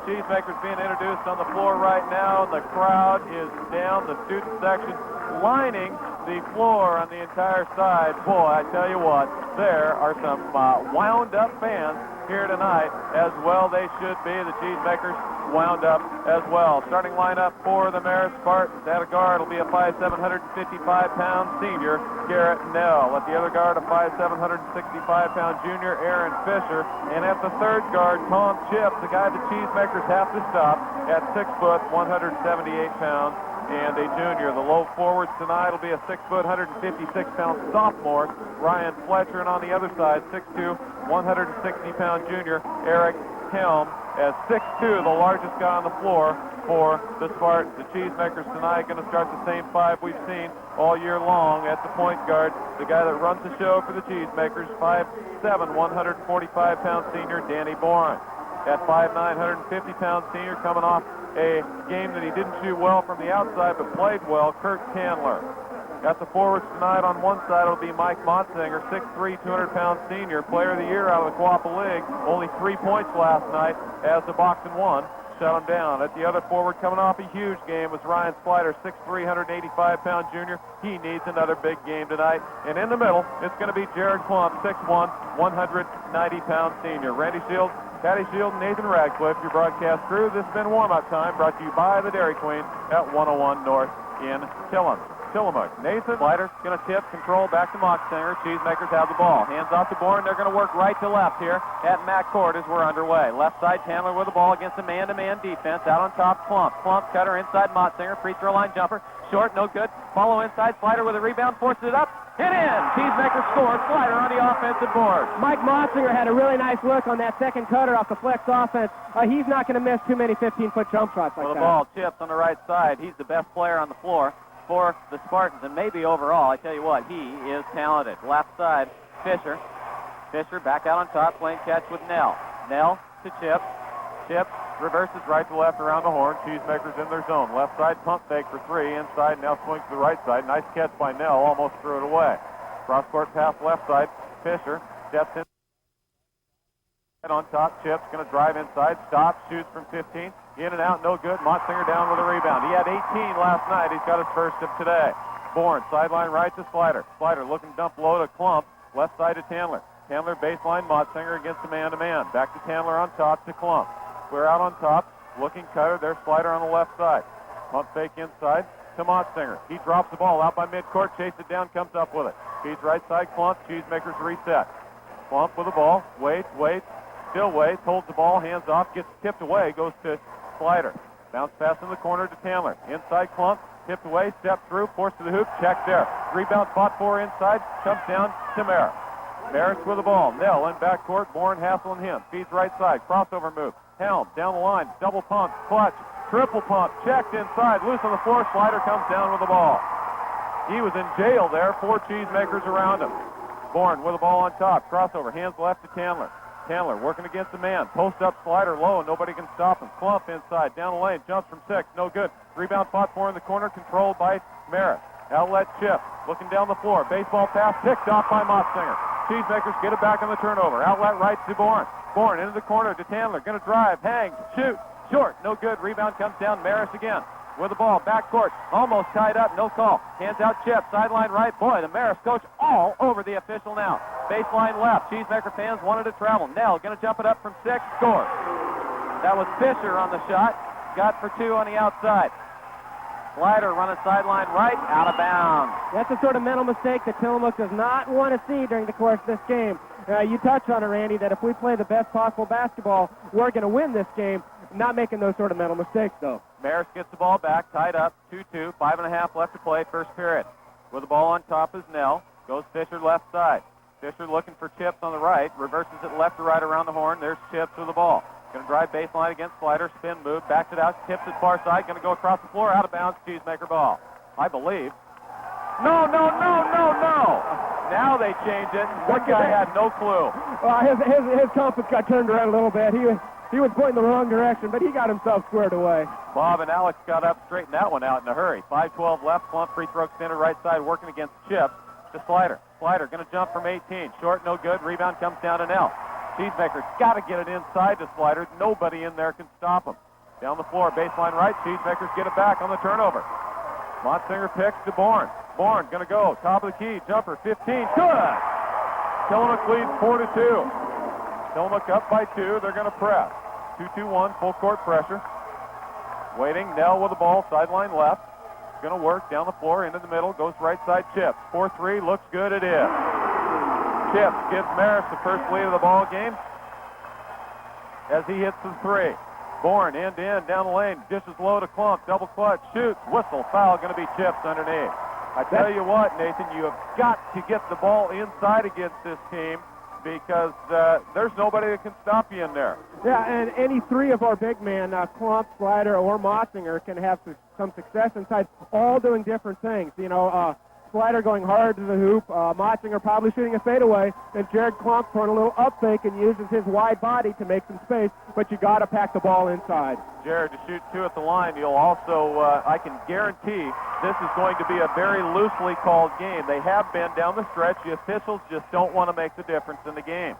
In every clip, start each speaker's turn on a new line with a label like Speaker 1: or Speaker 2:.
Speaker 1: Cheesemakers being introduced on the floor right now. The crowd is down, the student section lining the floor on the entire side. Boy, I tell you what, there are some wound-up fans here tonight as well. They should be. The Cheesemakers wound up as well. Starting lineup for the Marist Spartans. At a guard will be a 5'7", 155-pound senior, Garrett Nell. At the other guard, a 5'7", 165-pound junior, Aaron Fisher. And at the third guard, Tom Chips, the guy the Cheesemakers have to stop at 6 foot, 178 pounds. And a junior. The low forwards tonight will be a 6 foot, 156-pound sophomore, Ryan Fletcher, and on the other side, 6'2", 160-pound junior, Eric Helm, as 6'2", the largest guy on the floor for the Spartans. The Cheesemakers tonight going to start the same five we've seen all year long. At the point guard, the guy that runs the show for the Cheesemakers, 5'7", 145-pound senior, Danny Boren. At 5'9", 150-pound senior, coming off a game that he didn't shoot well from the outside but played well, Kurt Candler. At the forwards tonight on one side will be Mike Motsinger, 6'3", 200-pound senior, player of the year out of the Quappa League. Only 3 points last night as the Boxing one shut him down. At the other forward coming off a huge game was Ryan Slider, 6'3", 185-pound junior. He needs another big game tonight. And in the middle, it's going to be Jared Plump, 6'1", 190-pound senior. Randy Shields, Patty Shield, and Nathan Radcliffe, your broadcast crew. This has been warm-up time, brought to you by the Dairy Queen at 101 North in Tillamook. Nathan Slider going to tip, control, back to Moxinger. Cheesemakers have the ball. Hands off to Bourne. They're going to work right to left here at McCourt as we're underway. Left side, Chandler with the ball against a man-to-man defense. Out on top, Plump. Plump cutter inside Moxinger. Free throw line jumper. Short, no good. Follow inside. Slider with a rebound, forces it up. Hit in! Cheesemakers scored. Slider on the offensive board.
Speaker 2: Mike Motsinger had a really nice look on that second cutter off the flex offense. He's not going to miss too many 15-foot jump shots like that.
Speaker 1: The ball chips on the right side. He's the best player on the floor for the Spartans, and maybe overall. I tell you what, he is talented. Left side, Fisher. Fisher back out on top, playing catch with Nell. Nell to Chip. Chip reverses right to left around the horn. Cheesemakers in their zone. Left side pump fake for three. Inside, now swings to the right side. Nice catch by Nell. Almost threw it away. Cross court pass left side. Fisher steps in. On top, Chip's going to drive inside. Stops, shoots from 15. In and out, no good. Motsinger down with a rebound. He had 18 last night. He's got his first of today. Bourne, sideline right to Slider. Slider looking dump low to Klump. Left side to Chandler. Chandler baseline, Motsinger against the man-to-man. Back to Chandler on top to Klump. We're out on top. Looking cutter. There's Slider on the left side. Pump fake inside to Motsinger. He drops the ball out by midcourt. Chases it down, comes up with it. Feeds right side, Klump. Cheesemakers reset. Klump with the ball. Waits. Still waits. Holds the ball. Hands off. Gets tipped away. Goes to Slider. Bounce pass in the corner to Chandler. Inside Klump. Tipped away. Step through. Forced to the hoop. Check there. Rebound fought for inside. Comes down to Marist. Marist with the ball. Nell in backcourt. Bourne hassling him. Feeds right side. Crossover move. Helm down the line. Double pump. Clutch. Triple pump. Checked inside. Loose on the floor. Slider comes down with the ball. He was in jail there. 4 Cheesemakers around him. Bourne with the ball on top. Crossover. Hands left to Chandler. Chandler working against the man. Post up Slider low, and nobody can stop him. Klump inside, down the lane, jumps from 6, no good. Rebound fought for in the corner, controlled by Marist. Outlet Chip, looking down the floor. Baseball pass picked off by Motsinger. Cheesemakers get it back on the turnover. Outlet right to Bourne. Bourne into the corner to Chandler. Going to drive, hang, shoot, short, no good. Rebound comes down, Marist again. With the ball, backcourt, almost tied up, no call. Hands out Chip, sideline right. Boy, the Marist coach all over the official now. Baseline left, Cheesemaker fans wanted to travel. Nell going to jump it up from 6, score. That was Fisher on the shot. Got for 2 on the outside. Slider running sideline right, out of bounds.
Speaker 2: That's the sort of mental mistake that Tillamook does not want to see during the course of this game. You touched on it, Randy, that if we play the best possible basketball, we're going to win this game. Not making those sort of mental mistakes, though.
Speaker 1: Marist gets the ball back, tied up, 2-2, 5.5 left to play, first period. With the ball on top is Nell. Goes Fisher left side. Fisher looking for Chips on the right. Reverses it left to right around the horn. There's Chips with the ball. Going to drive baseline against Slider. Spin move. Backs it out. Tips it far side. Going to go across the floor. Out of bounds. Cheesemaker ball. I believe. No. Now they change it. One guy had no clue.
Speaker 2: His compass got turned around a little bit. He was pointing the wrong direction, but he got himself squared away.
Speaker 1: Bob and Alex got up, straightened that one out in a hurry. 5-12 left. Plump free throw extended right side, working against Chip to Slider. Slider going to jump from 18. Short, no good. Rebound comes down to Nell. Cheesemaker's got to get it inside to Slider. Nobody in there can stop him. Down the floor, baseline right. Cheesemakers get it back on the turnover. Motsinger picks to Bourne. Bourne going to go. Top of the key. Jumper, 15. Good! Tillamook leads 4-2. Tillamook up by 2. They're going to press. 2-2-1, full court pressure. Waiting. Nell with the ball, sideline left. Going to work down the floor, into the middle. Goes right side, Chips. 4-3, looks good, it is. Chips gives Marist the first lead of the ball game as he hits the 3. Bourne, end to end, down the lane, dishes low to Klump, double clutch, shoots, whistle, foul, going to be Chips underneath. I tell you what, Nathan, you have got to get the ball inside against this team because there's nobody that can stop you in there.
Speaker 2: Yeah, and any 3 of our big men, Klump, Slider, or Motsinger, can have some success inside, all doing different things. You know, Slider going hard to the hoop, Motsinger probably shooting a fadeaway, and Jared Klump throwing a little up fake and uses his wide body to make some space, but you got to pack the ball inside.
Speaker 1: Jared to shoot 2 at the line. You'll also, I can guarantee this is going to be a very loosely called game. They have been down the stretch. The officials just don't want to make the difference in the game.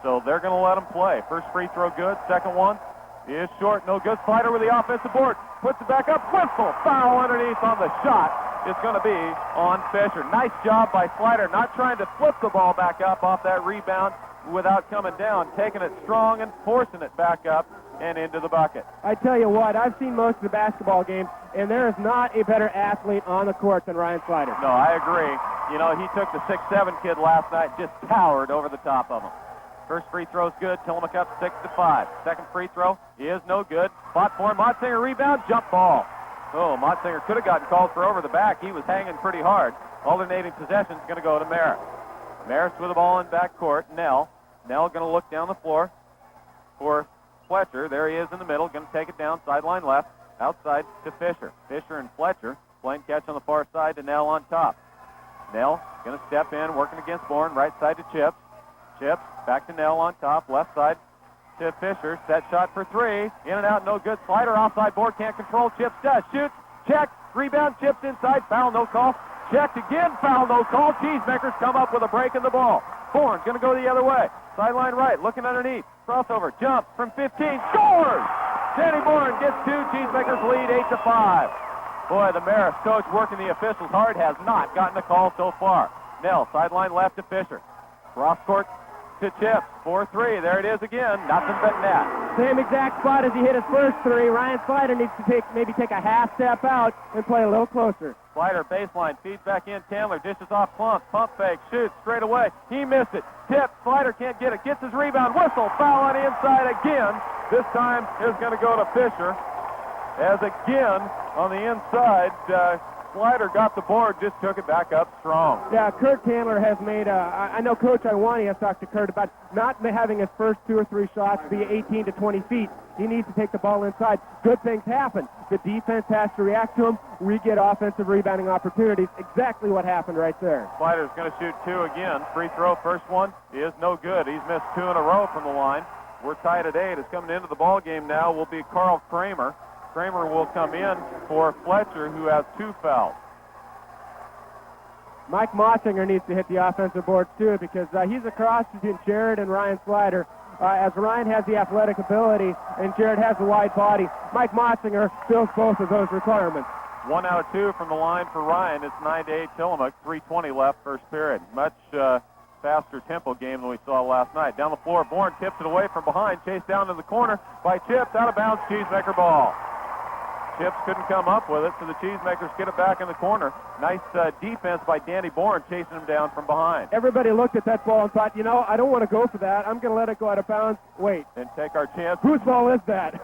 Speaker 1: So they're going to let them play. First free throw good. Second one is short. No good. Slider with the offensive board. Puts it back up. Whistle. Foul underneath on the shot. It's going to be on Fisher. Nice job by Slider, not trying to flip the ball back up off that rebound without coming down, taking it strong and forcing it back up and into the bucket.
Speaker 2: I tell you what, I've seen most of the basketball games, and there is not a better athlete on the court than Ryan Slider.
Speaker 1: No, I agree. You know, he took the 6'7" kid last night, just towered over the top of him. First free throw's good. Tillamook up 6-5. Second free throw is no good. Spot for him. Motsinger rebound, jump ball. Oh, Motsinger could have gotten called for over the back. He was hanging pretty hard. Alternating possession's going to go to Marist. Marist with the ball in backcourt. Nell going to look down the floor for Fletcher. There he is in the middle. Going to take it down, sideline left, outside to Fisher. Fisher and Fletcher playing catch on the far side to Nell on top. Nell going to step in, working against Bourne, right side to Chips. Chips back to Nell on top, left side to Fisher. Set shot for 3. In and out, no good. Slider offside board, can't control. Chips does. Shoots. Check. Rebound. Chips inside. Foul, no call. Checked again. Foul, no call. Cheesemakers come up with a break in the ball. Bourne going to go the other way. Sideline right. Looking underneath. Crossover. Jump from 15. Scores! Danny Bourne gets 2. Cheesemakers lead 8-5. Boy, the Marist coach working the officials hard has not gotten a call so far. Nell, sideline left to Fisher. Cross court to Chips. 4-3. There it is again. Nothing but net.
Speaker 2: Same exact spot as he hit his first 3. Ryan Slider needs to maybe take a half step out and play a little closer.
Speaker 1: Slider baseline, feeds back in. Chandler dishes off Klump. Pump fake, shoots straight away. He missed it. Tip. Slider can't get it. Gets his rebound. Whistle. Foul on the inside again. This time is going to go to Fisher. As again on the inside, Slider got the board, just took it back up strong.
Speaker 2: Yeah, Kurt Chandler has made I know Coach Iwani has talked to Kurt about not having his first 2 or 3 shots be 18 to 20 feet. He needs to take the ball inside. Good things happen. The defense has to react to him. We get offensive rebounding opportunities. Exactly what happened right there.
Speaker 1: Slider's going to shoot 2 again. Free throw, first one is no good. He's missed 2 in a row from the line. We're tied at 8. It's coming into the ball game now will be Carl Kramer. Kramer will come in for Fletcher, who has 2 fouls.
Speaker 2: Mike Motsinger needs to hit the offensive boards, too, because he's a cross between Jared and Ryan Slider. As Ryan has the athletic ability and Jared has the wide body, Mike Motsinger fills both of those requirements.
Speaker 1: 1 out of 2 from the line for Ryan. It's 9-8 Tillamook. 3:20 left first period. Much faster tempo game than we saw last night. Down the floor, Bourne tips it away from behind. Chased down to the corner by Chips. Out of bounds, Cheesemaker ball. Chips couldn't come up with it, so the Cheesemakers get it back in the corner. Nice defense by Danny Bourne, chasing him down from behind.
Speaker 2: Everybody looked at that ball and thought, you know, I don't want to go for that. I'm going to let it go out of bounds. Wait.
Speaker 1: And take our chance.
Speaker 2: Whose ball is that?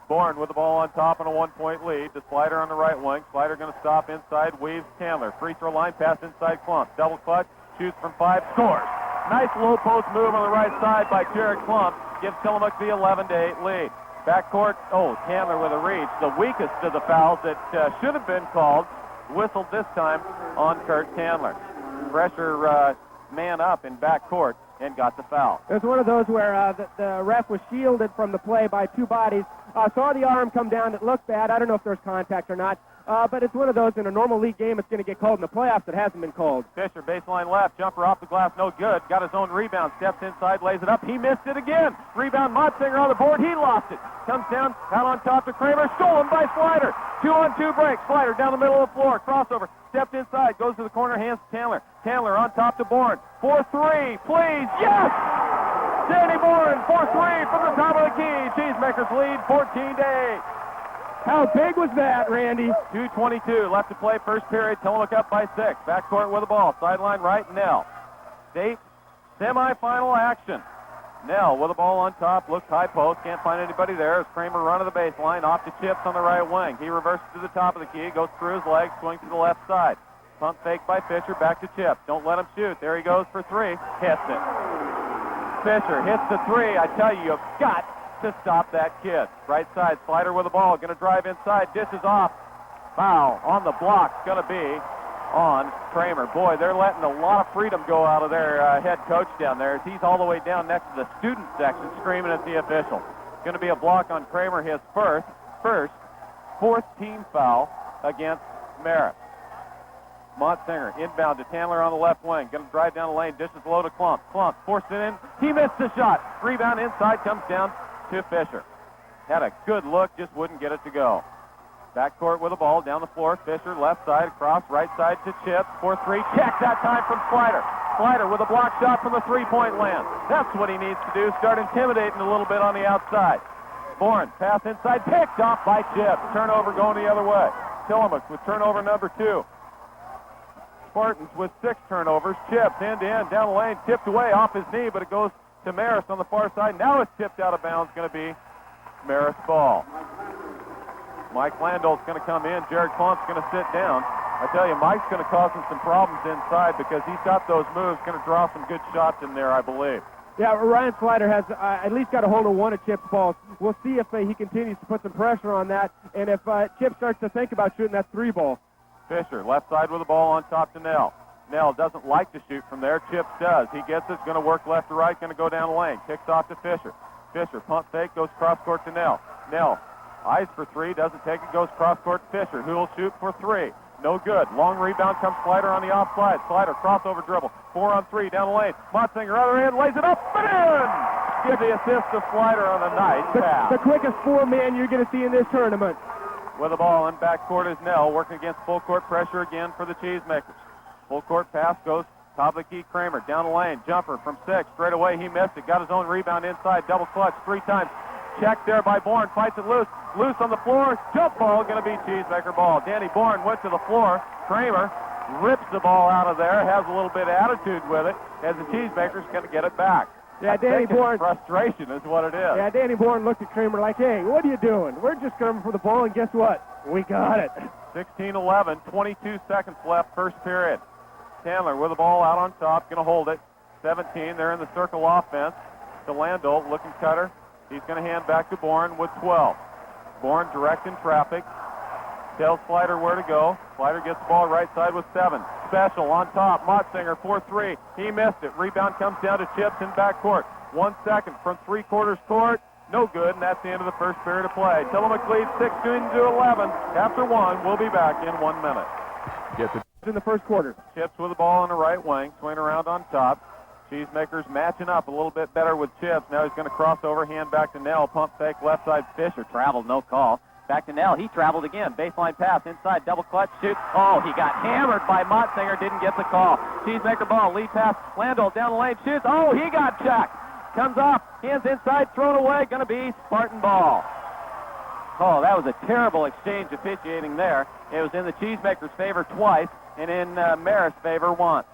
Speaker 1: Bourne with the ball on top and a 1-point lead. The Slider on the right wing. Slider going to stop inside, weaves Chandler. Free throw line, pass inside Klump. Double clutch, shoots from 5, scores. Nice low post move on the right side by Jared Klump. Gives Tillamook the 11-8 lead. Backcourt, Chandler with a reach. The weakest of the fouls that should have been called. Whistled this time on Kurt Chandler. Pressure man up in backcourt and got the foul.
Speaker 2: It was one of those where the ref was shielded from the play by 2 bodies. Saw the arm come down. It looked bad. I don't know if there's contact or not. but it's one of those in a normal league game. It's going to get called in the playoffs. It hasn't been called.
Speaker 1: Fisher, baseline left, jumper off the glass, no good. Got his own rebound, steps inside, lays it up. He missed it again. Rebound, Motsinger on the board. He lost it. Comes down, out on top to Kramer. Stolen by Slider. 2-on-2 break. Slider down the middle of the floor. Crossover. Stepped inside. Goes to the corner. Hands to Chandler. Chandler on top to Bourne. 4-3. Please. Yes! Danny Bourne. 4-3 from the top of the key. Cheesemakers lead 14-8.
Speaker 2: How big was that, Randy?
Speaker 1: 2:22 left to play, first period. Tillamook up by 6. Backcourt with the ball. Sideline right, Nell. State semifinal action. Nell with the ball on top, looks high post, can't find anybody there. As Kramer run to the baseline, off to Chips on the right wing. He reverses to the top of the key, goes through his legs, swings to the left side. Pump fake by Fisher, back to Chips. Don't let him shoot. There he goes for 3. Hits it. Fisher hits the 3. I tell you, you've got to stop that kid. Right side, Slider with the ball, going to drive inside, dishes off. Foul on the block, going to be on Kramer. Boy, they're letting a lot of freedom go out of their head coach down there as he's all the way down next to the student section screaming at the official. Going to be a block on Kramer, his first, fourth team foul against Marist. Motsinger inbound to Chandler on the left wing. Going to drive down the lane, dishes low to Klump. Klump forced it in. He missed the shot. Rebound inside, comes down to Fisher. Had a good look, just wouldn't get it to go. Backcourt with the ball, down the floor. Fisher, left side, across, right side to Chips. 4-3, check that time from Slider. Slider with a block shot from the three-point land. That's what he needs to do, start intimidating a little bit on the outside. Bourne, pass inside, picked off by Chips. Turnover going the other way. Tillamook with turnover number 2. Spartans with 6 turnovers. Chips end-to-end, down the lane, tipped away off his knee, but it goes to Marist on the far side. Now it's tipped out of bounds, going to be Marist ball. Mike Landol's going to come in. Jared Klump's going to sit down. I tell you, Mike's going to cause him some problems inside because he's got those moves, going to draw some good shots in there, I believe.
Speaker 2: Yeah, Ryan Slider has at least got a hold of one of Chip's balls. We'll see if he continues to put some pressure on that, and if Chip starts to think about shooting that 3 ball.
Speaker 1: Fisher, left side with the ball on top to Nell. Nell doesn't like to shoot from there. Chips does. He gets it, going to work left to right, going to go down the lane. Kicks off to Fisher. Fisher, pump fake, goes cross court to Nell. Nell, eyes for 3, doesn't take it, goes cross court to Fisher, who will shoot for 3. No good. Long rebound comes Slider on the offside. Slider, crossover dribble. 4-on-3 down the lane. Motsinger, other hand, lays it up and in! Give the assist to Slider on the nice pass.
Speaker 2: The quickest 4-man you're going to see in this tournament.
Speaker 1: With the ball in backcourt is Nell, working against full court pressure again for the Cheesemakers. Full court pass goes top of the key, Kramer. Down the lane, jumper from 6. Straight away, he missed it. Got his own rebound inside. Double clutch 3 times. Checked there by Bourne. Fights it loose. Loose on the floor. Jump ball. Going to be Cheesemaker ball. Danny Bourne went to the floor. Kramer rips the ball out of there. Has a little bit of attitude with it as the Cheesemaker's going to get it back.
Speaker 2: Yeah, Danny Bourne.
Speaker 1: Frustration is what it is.
Speaker 2: Yeah, Danny Bourne looked at Kramer like, hey, what are you doing? We're just coming for the ball, and guess what? We got it.
Speaker 1: 16-11. 22 seconds left. First period. Chandler with the ball out on top. Going to hold it. 17. They're in the circle offense. To Landol, looking cutter. He's going to hand back to Bourne with 12. Bourne directing traffic. Tells Slider where to go. Slider gets the ball right side with 7. Special on top. Motsinger 4-3. He missed it. Rebound comes down to Chips in backcourt. 1 second from 3/4 court. No good, and that's the end of the first period of play. Tillamook leads 16-11. After 1, we'll be back in 1 minute.
Speaker 2: In the first quarter.
Speaker 1: Chips with the ball on the right wing. Swing around on top. Cheesemakers matching up a little bit better with Chips. Now he's going to cross over, hand back to Nell. Pump fake left side. Fisher traveled, no call. Back to Nell. He traveled again. Baseline pass inside. Double clutch. Shoots. Oh, he got hammered by Motsinger. Didn't get the call. Cheesemaker ball. Lead pass. Landol down the lane. Shoots. Oh, he got checked. Comes off. Hands inside. Thrown away. Going to be Spartan ball. Oh, that was a terrible exchange officiating there. It was in the Cheesemakers' favor twice and in Marist's favor once.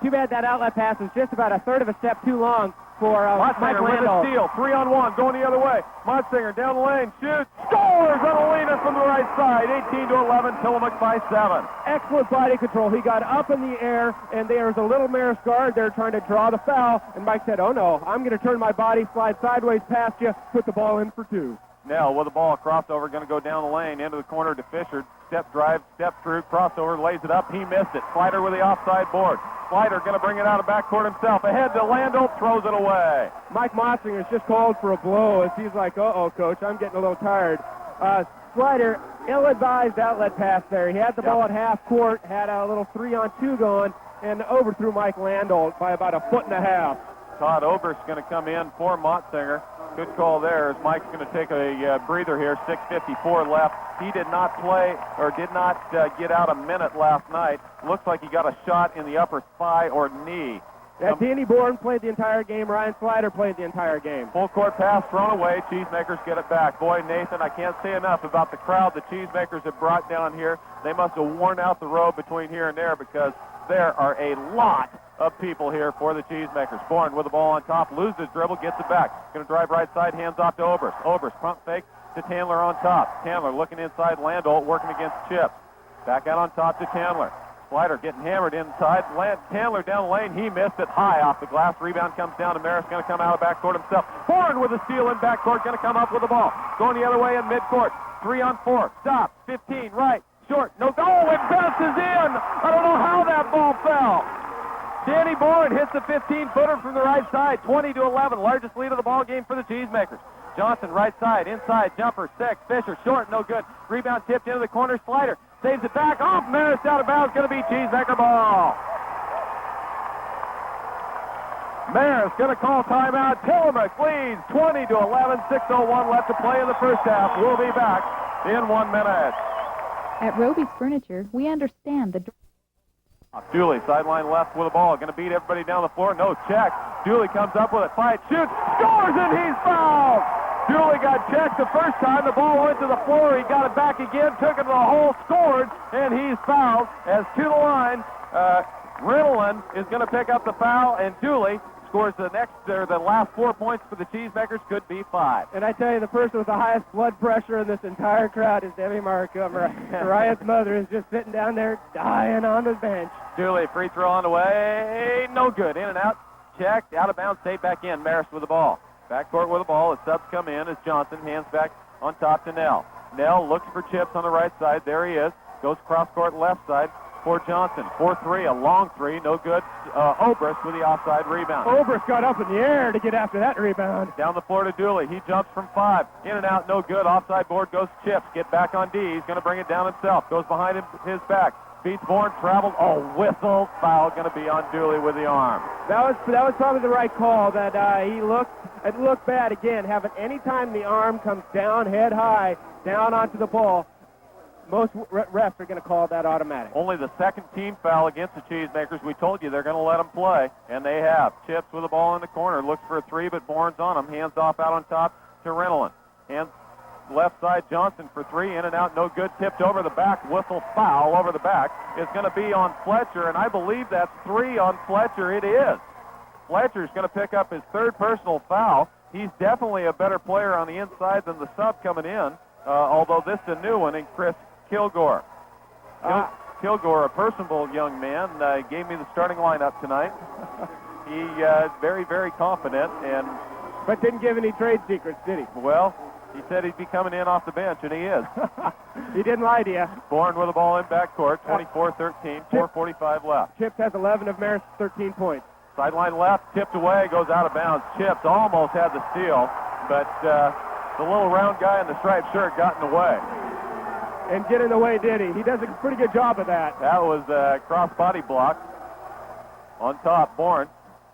Speaker 2: Too bad that outlet pass was just about a third of a step too long for Mike
Speaker 1: Motsinger with
Speaker 2: Landol.
Speaker 1: a steal. 3-on-1. Going the other way. Motsinger down the lane. Shoots. Scores on a leaner from the right side. 18-11. Tillamook by 7.
Speaker 2: Excellent body control. He got up in the air, and there was a little Marist guard there trying to draw the foul, and Mike said, oh no, I'm going to turn my body, slide sideways past you, put the ball in for 2.
Speaker 1: Nell with the ball, crossover, going to go down the lane, into the corner to Fisher. Step drive, step through, crossover, lays it up. He missed it. Slider with the offside board. Slider going to bring it out of backcourt himself. Ahead to Landol, throws it away.
Speaker 2: Mike Motsinger has just called for a blow as he's like, uh-oh, coach, I'm getting a little tired. Slider ill-advised outlet pass there. He had the ball at half court, had a little 3-on-2 going, and overthrew Mike Landolt by about a foot and a half.
Speaker 1: Todd Oberst's going to come in for Motzinger. Good call there as Mike's going to take a breather here. 6:54 left. He did not play or did not get out a minute last night. Looks like he got a shot in the upper thigh or knee.
Speaker 2: Danny Bourne played the entire game. Ryan Slider played the entire game.
Speaker 1: Full court pass thrown away. Cheesemakers get it back. Boy, Nathan, I can't say enough about the crowd the Cheesemakers have brought down here. They must have worn out the road between here and there because there are a lot of people here for the Cheesemakers. Bourne with the ball on top, loses his dribble, gets it back. Going to drive right side, hands off to Oberst. Oberst pump fake to Tandler on top. Tandler looking inside, Landolt working against Chip. Back out on top to Tandler. Slider getting hammered inside. Tandler down the lane. He missed it high off the glass. Rebound comes down to Marist. Going to come out of backcourt himself. Bourne with a steal in backcourt. Going to come up with the ball. Going the other way in midcourt. 3-on-4. Stop. 15. Right. Short. No. Oh, it bounces in. I don't know how that ball fell. Danny Bourne hits the 15-footer from the right side. 20-11. Largest lead of the ball game for the Cheesemakers. Johnson right side. Inside. Jumper. 6. Fisher. Short. No good. Rebound tipped into the corner. Slider saves it back. Off Marist out of bounds. Going to be Cheesemaker ball. Marist going to call timeout. Tillamook leads 20-11. 6:01 left to play in the first half. We'll be back in 1 minute.
Speaker 3: At Roby's Furniture, we understand the...
Speaker 1: Dooley, sideline left with the ball. Going to beat everybody down the floor. No check. Dooley comes up with it. Fight, shoots, scores, and he's fouled. Dooley got checked the first time. The ball went to the floor. He got it back again, took it to the hole, scored, and he's fouled. As to the line, Riddleman is going to pick up the foul, and Dooley scores the last 4 points for the Cheesemakers. Could be 5.
Speaker 2: And I tell you, the person with the highest blood pressure in this entire crowd is Debbie Markham. Mariah's mother is just sitting down there dying on the bench.
Speaker 1: Dooley, free throw on the way. No good. In and out. Checked. Out of bounds. Stayed back in. Marist with the ball. Backcourt with the ball. As subs come in as Johnson hands back on top to Nell. Nell looks for Chips on the right side. There he is. Goes cross court left side for Johnson. 4-3, a long three. No good. Obrist with the offside rebound.
Speaker 2: Obrist got up in the air to get after that rebound.
Speaker 1: Down the floor to Dooley. He jumps from 5. In and out. No good. Offside board goes Chips. Get back on D. He's going to bring it down himself. Goes behind his back. Beats Bourne, traveled. Oh, whistle. Foul going to be on Dooley with the arm.
Speaker 2: That was probably the right call. That it looked bad again. Having any time the arm comes down, head high, down onto the ball, most refs are going to call that automatic.
Speaker 1: Only the second team foul against the Cheesemakers. We told you they're going to let them play, and they have. Chips with the ball in the corner. Looks for a 3, but Bourne's on him. Hands off out on top to Riddleman. Hands left side, Johnson for 3, in and out, no good, tipped over the back, whistle, foul over the back. It's going to be on Fletcher, and I believe that's 3 on Fletcher. It is. Fletcher's going to pick up his 3rd personal foul. He's definitely a better player on the inside than the sub coming in, although this is a new one in Chris Kilgore. Kilgore, a personable young man, gave me the starting lineup tonight. He is very, very confident,
Speaker 2: but didn't give any trade secrets, did he?
Speaker 1: Well, he said he'd be coming in off the bench, and he is.
Speaker 2: He didn't lie to you.
Speaker 1: Bourne with the ball in backcourt, 24-13, 4:45 left.
Speaker 2: Chips has 11 of Marist's 13 points.
Speaker 1: Sideline left, tipped away, goes out of bounds. Chips almost had the steal, but the little round guy in the striped shirt got in the way.
Speaker 2: And get in the way, did he? He does a pretty good job of that.
Speaker 1: That was a cross-body block. On top, Bourne.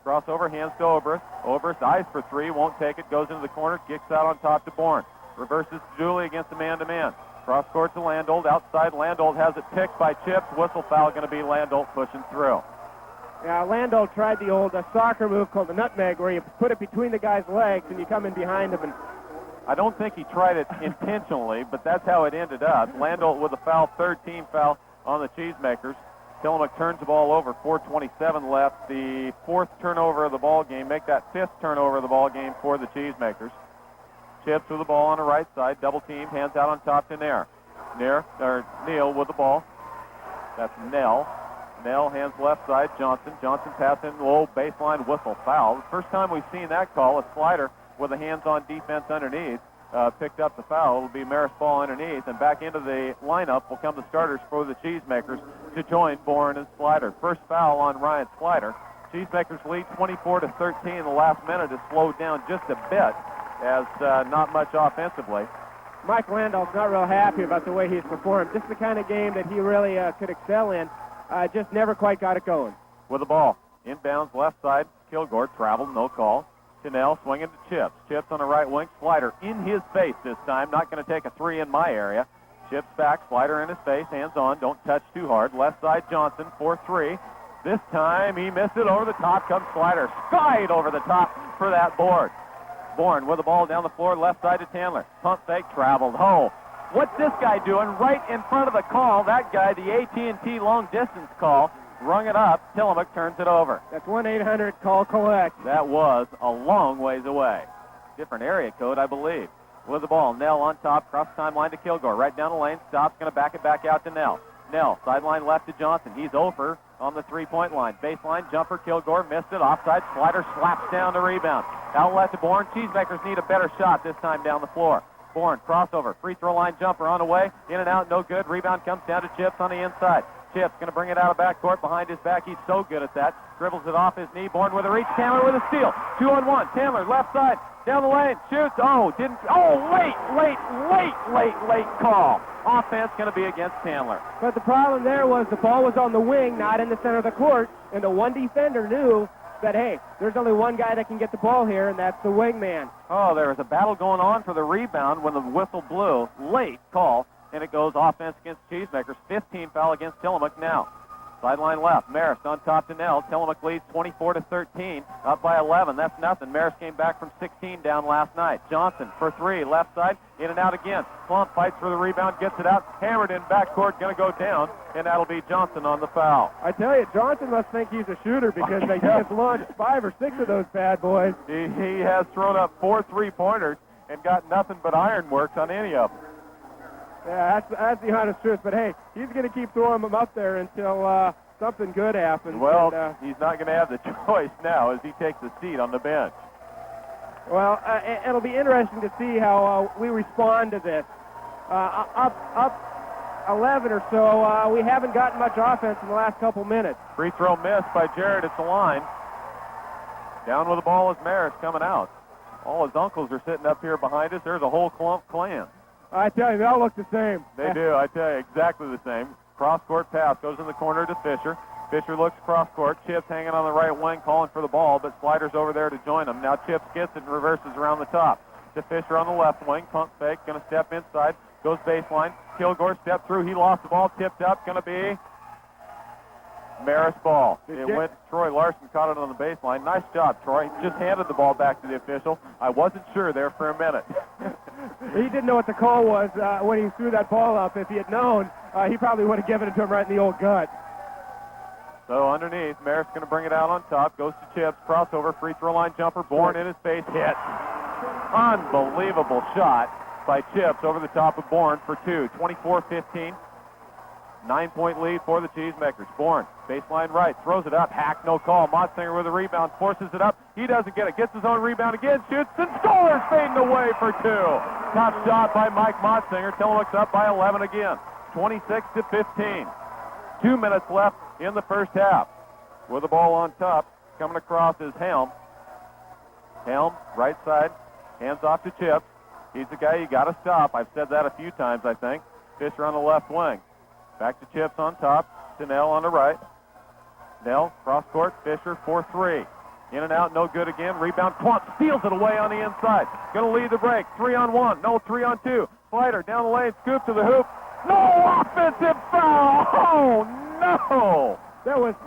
Speaker 1: Crossover, hands to Obrist. Obrist eyes for 3, won't take it, goes into the corner, kicks out on top to Bourne. Reverses to Dooley against the man-to-man. Cross court to Landolt, outside. Landolt has it picked by Chips. Whistle foul going to be Landolt pushing through.
Speaker 2: Yeah, Landolt tried the old soccer move called the nutmeg, where you put it between the guy's legs and you come in behind him. And
Speaker 1: I don't think he tried it intentionally, but that's how it ended up. Landolt with a foul, 3rd team foul on the Cheesemakers. Tillamook turns the ball over, 4:27 left. The 4th turnover of the ball game. Make that 5th turnover of the ball game for the Cheesemakers. Chips with the ball on the right side, double team, hands out on top to Nair. Neal with the ball. That's Nell. Nell hands left side, Johnson. Johnson passing low baseline, whistle, foul. The first time we've seen that call, a Slider with a hands-on defense underneath. Picked up the foul. It'll be Marist ball underneath, and back into the lineup will come the starters for the Cheesemakers to join Bourne and Slider. First foul on Ryan Slider. Cheesemakers lead 24-13. The last minute has slowed down just a bit, as not much offensively.
Speaker 2: Mike Landau's not real happy about the way he's performed. This is the kind of game that he really could excel in. Just never quite got it going.
Speaker 1: With the ball, inbounds left side. Kilgore traveled, no call. Chanel swinging to Chips. Chips on the right wing. Slider in his face this time. Not going to take a three in my area. Chips back, Slider in his face, hands on, don't touch too hard. Left side, Johnson, 4-3. This time he missed it. Over the top comes Slider. Skied over the top for that board. Bourne with the ball down the floor, left side to Chandler. Pump fake, traveled. Oh, what's this guy doing right in front of the call? That guy, the AT&T long distance call, rung it up. Tillamook turns it over.
Speaker 2: That's 1-800-CALL-COLLECT.
Speaker 1: That was a long ways away. Different area code, I believe. With the ball, Nell on top, cross timeline to Kilgore. Right down the lane, stops, going to back it back out to Nell. Nell, sideline left to Johnson. He's over on the three-point line. Baseline jumper, Kilgore missed it. Offside, Slider slaps down the rebound. Outlet to Bourne. Cheesemakers need a better shot this time down the floor. Bourne, crossover, free throw line jumper on the way. In and out, no good. Rebound comes down to Chips on the inside. Chips going to bring it out of backcourt behind his back. He's so good at that. Dribbles it off his knee. Bourne with a reach. Chandler with a steal. 2-on-1. Chandler left side. Down the lane. Shoots. Late call. Offense going to be against Chandler.
Speaker 2: But the problem there was the ball was on the wing, not in the center of the court, and the one defender knew that, hey, there's only one guy that can get the ball here, and that's the wingman.
Speaker 1: Oh, there was a battle going on for the rebound when the whistle blew. Late call, and it goes offense against Cheesemakers. 15 foul against Tillamook now. Sideline left. Marist on top to Nell. Tillamook leads 24-13, up by 11. That's nothing. Marist came back from 16 down last night. Johnson for three, left side, in and out again. Plump fights for the rebound, gets it out, hammered in backcourt, going to go down, and that'll be Johnson on the foul.
Speaker 2: I tell you, Johnson must think he's a shooter because they just launched 5 or 6 of those bad boys.
Speaker 1: He has thrown up 4 3-pointers and got nothing but ironworks on any of them.
Speaker 2: Yeah, that's the honest truth. But, hey, he's going to keep throwing them up there until something good happens.
Speaker 1: Well, he's not going to have the choice now as he takes a seat on the bench.
Speaker 2: Well, it'll be interesting to see how we respond to this. Up 11 or so, we haven't gotten much offense in the last couple minutes.
Speaker 1: Free throw missed by Jarrett at the line. Down with the ball is Marist coming out. All his uncles are sitting up here behind us. There's a whole clump clan.
Speaker 2: I tell you, they all look the same.
Speaker 1: They do, I tell you, exactly the same. Cross-court pass goes in the corner to Fisher. Fisher looks cross-court. Chips hanging on the right wing, calling for the ball, but Slider's over there to join him. Now Chips gets it and reverses around the top. To Fisher on the left wing. Pump fake, going to step inside. Goes baseline. Kilgore step through. He lost the ball. Tipped up. Going to be Marist ball. It went to Troy Larson, caught it on the baseline. Nice job, Troy. Just handed the ball back to the official. I wasn't sure there for a minute.
Speaker 2: He didn't know what the call was when he threw that ball up. If he had known, he probably would have given it to him right in the old gut.
Speaker 1: So underneath, Marist going to bring it out on top. Goes to Chips. Crossover. Free throw line jumper. Bourne in his face. Hit. Unbelievable shot by Chips over the top of Bourne for 2. 24-15. 9-point lead for the Cheesemakers. Bourne, baseline right, throws it up. Hack, no call. Motsinger with a rebound, forces it up. He doesn't get it. Gets his own rebound again, shoots, and scores, fading away for 2. Top shot by Mike Motsinger. Tillamook's up by 11 again. 26-15. 2 minutes left in the first half. With the ball on top, coming across is Helm. Helm, right side, hands off to Chips. He's the guy you got to stop. I've said that a few times, I think. Fisher on the left wing. Back to Chips on top, to Nell on the right. Nell, cross-court, Fisher, 4-3. In and out, no good again. Rebound, Klump steals it away on the inside. Going to lead the break. 3-on-1, no 3-on-2. Slider down the lane, scoop to the hoop. No offensive foul! Oh, no!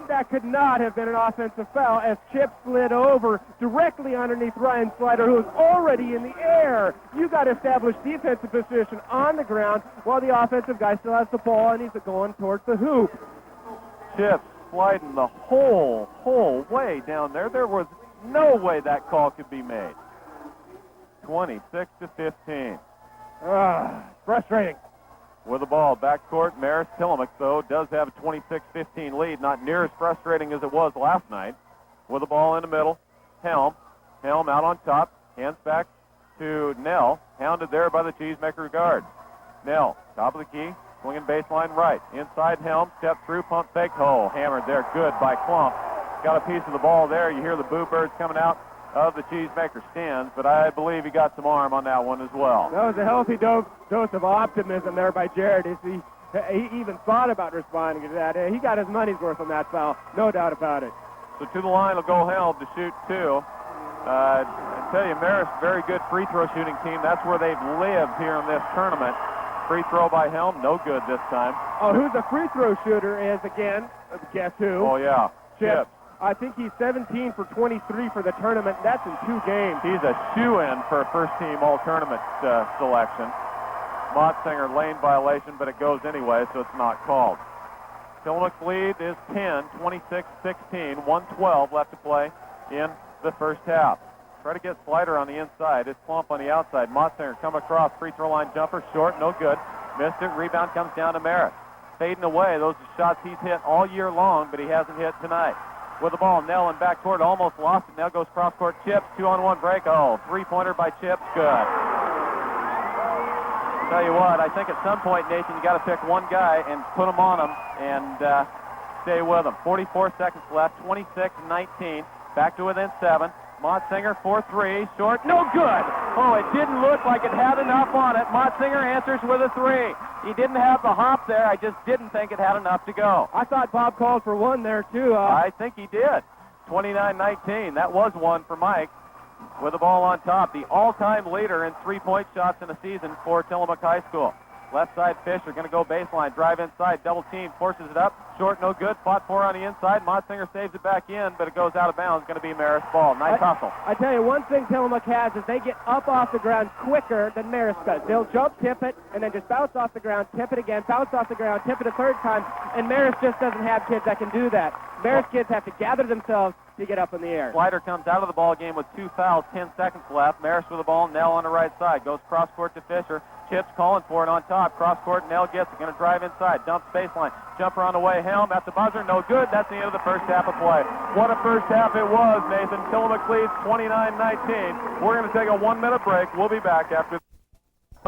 Speaker 2: That could not have been an offensive foul as Chip slid over directly underneath Ryan Slider, who is already in the air. You got to establish defensive position on the ground while the offensive guy still has the ball and he's going towards the hoop.
Speaker 1: Chip sliding the whole way down there. There was no way that call could be made. 26-15.
Speaker 2: Frustrating.
Speaker 1: With the ball, backcourt, Marist. Tillamook, though, does have a 26-15 lead. Not near as frustrating as it was last night. With the ball in the middle, Helm. Helm out on top. Hands back to Nell. Hounded there by the Cheesemaker guard. Nell, top of the key, swinging baseline right. Inside Helm, step through, pump fake. Oh, hammered there. Good by Klump. Got a piece of the ball there. You hear the boo birds coming out of the Cheesemaker stands, but I believe he got some arm on that one as well.
Speaker 2: That was a healthy dose of optimism there by Jared. He even thought about responding to that. He got his money's worth on that foul, no doubt about it.
Speaker 1: So to the line will go Helm to shoot two. I tell you, Marist, very good free throw shooting team. That's where they've lived here in this tournament. Free throw by Helm, no good this time.
Speaker 2: Oh, who the free throw shooter is again? Guess who?
Speaker 1: Oh, yeah.
Speaker 2: Chips. I think he's 17 for 23 for the tournament. That's in 2 games.
Speaker 1: He's a shoo-in for a first-team all-tournament selection. Motsinger lane violation, but it goes anyway, so it's not called. Tillamook's lead is 10, 26-16, 1:12 left to play in the first half. Try to get Slider on the inside. It's Plump on the outside. Motsinger come across, free throw line jumper, short, no good. Missed it, rebound comes down to Marist. Fading away, those are shots he's hit all year long, but he hasn't hit tonight. With the ball, Nell in backcourt, almost lost it. Now goes cross-court, Chips, 2-on-1 break. Oh, three-pointer by Chips, good. Tell you what, I think at some point, Nathan, you got to pick one guy and put him on him and stay with him. 44 seconds left, 26-19, back to within 7. Motsinger, 4-3, short, no good. Oh, it didn't look like it had enough on it. Motsinger answers with a 3. He didn't have the hop there. I just didn't think it had enough to go.
Speaker 2: I thought Bob called for one there, too.
Speaker 1: I think he did. 29-19. That was one for Mike with the ball on top. The all-time leader in three-point shots in a season for Tillamook High School. Left side, Fisher going to go baseline, drive inside, double team, forces it up, short, no good, fought for on the inside. Motsinger saves it back in, but it goes out of bounds. Going to be Marist ball. Nice hustle.
Speaker 2: I tell you, one thing Tillamook has is they get up off the ground quicker than Marist does. They'll jump, tip it, and then just bounce off the ground, tip it again, bounce off the ground, tip it a third time, and Marist just doesn't have kids that can do that. Marist kids have to gather themselves to get up in the air.
Speaker 1: Slider comes out of the ball game with 2 fouls, 10 seconds left. Marist with the ball, Nell on the right side. Goes cross-court to Fisher. Chips calling for it on top. Cross-court, Nell gets it. Going to drive inside. Dumps baseline. Jumper on the way. Helm at the buzzer. No good. That's the end of the first half of play. What a first half it was, Nathan. Tillamook leads 29-19. We're going to take a 1-minute break. We'll be back after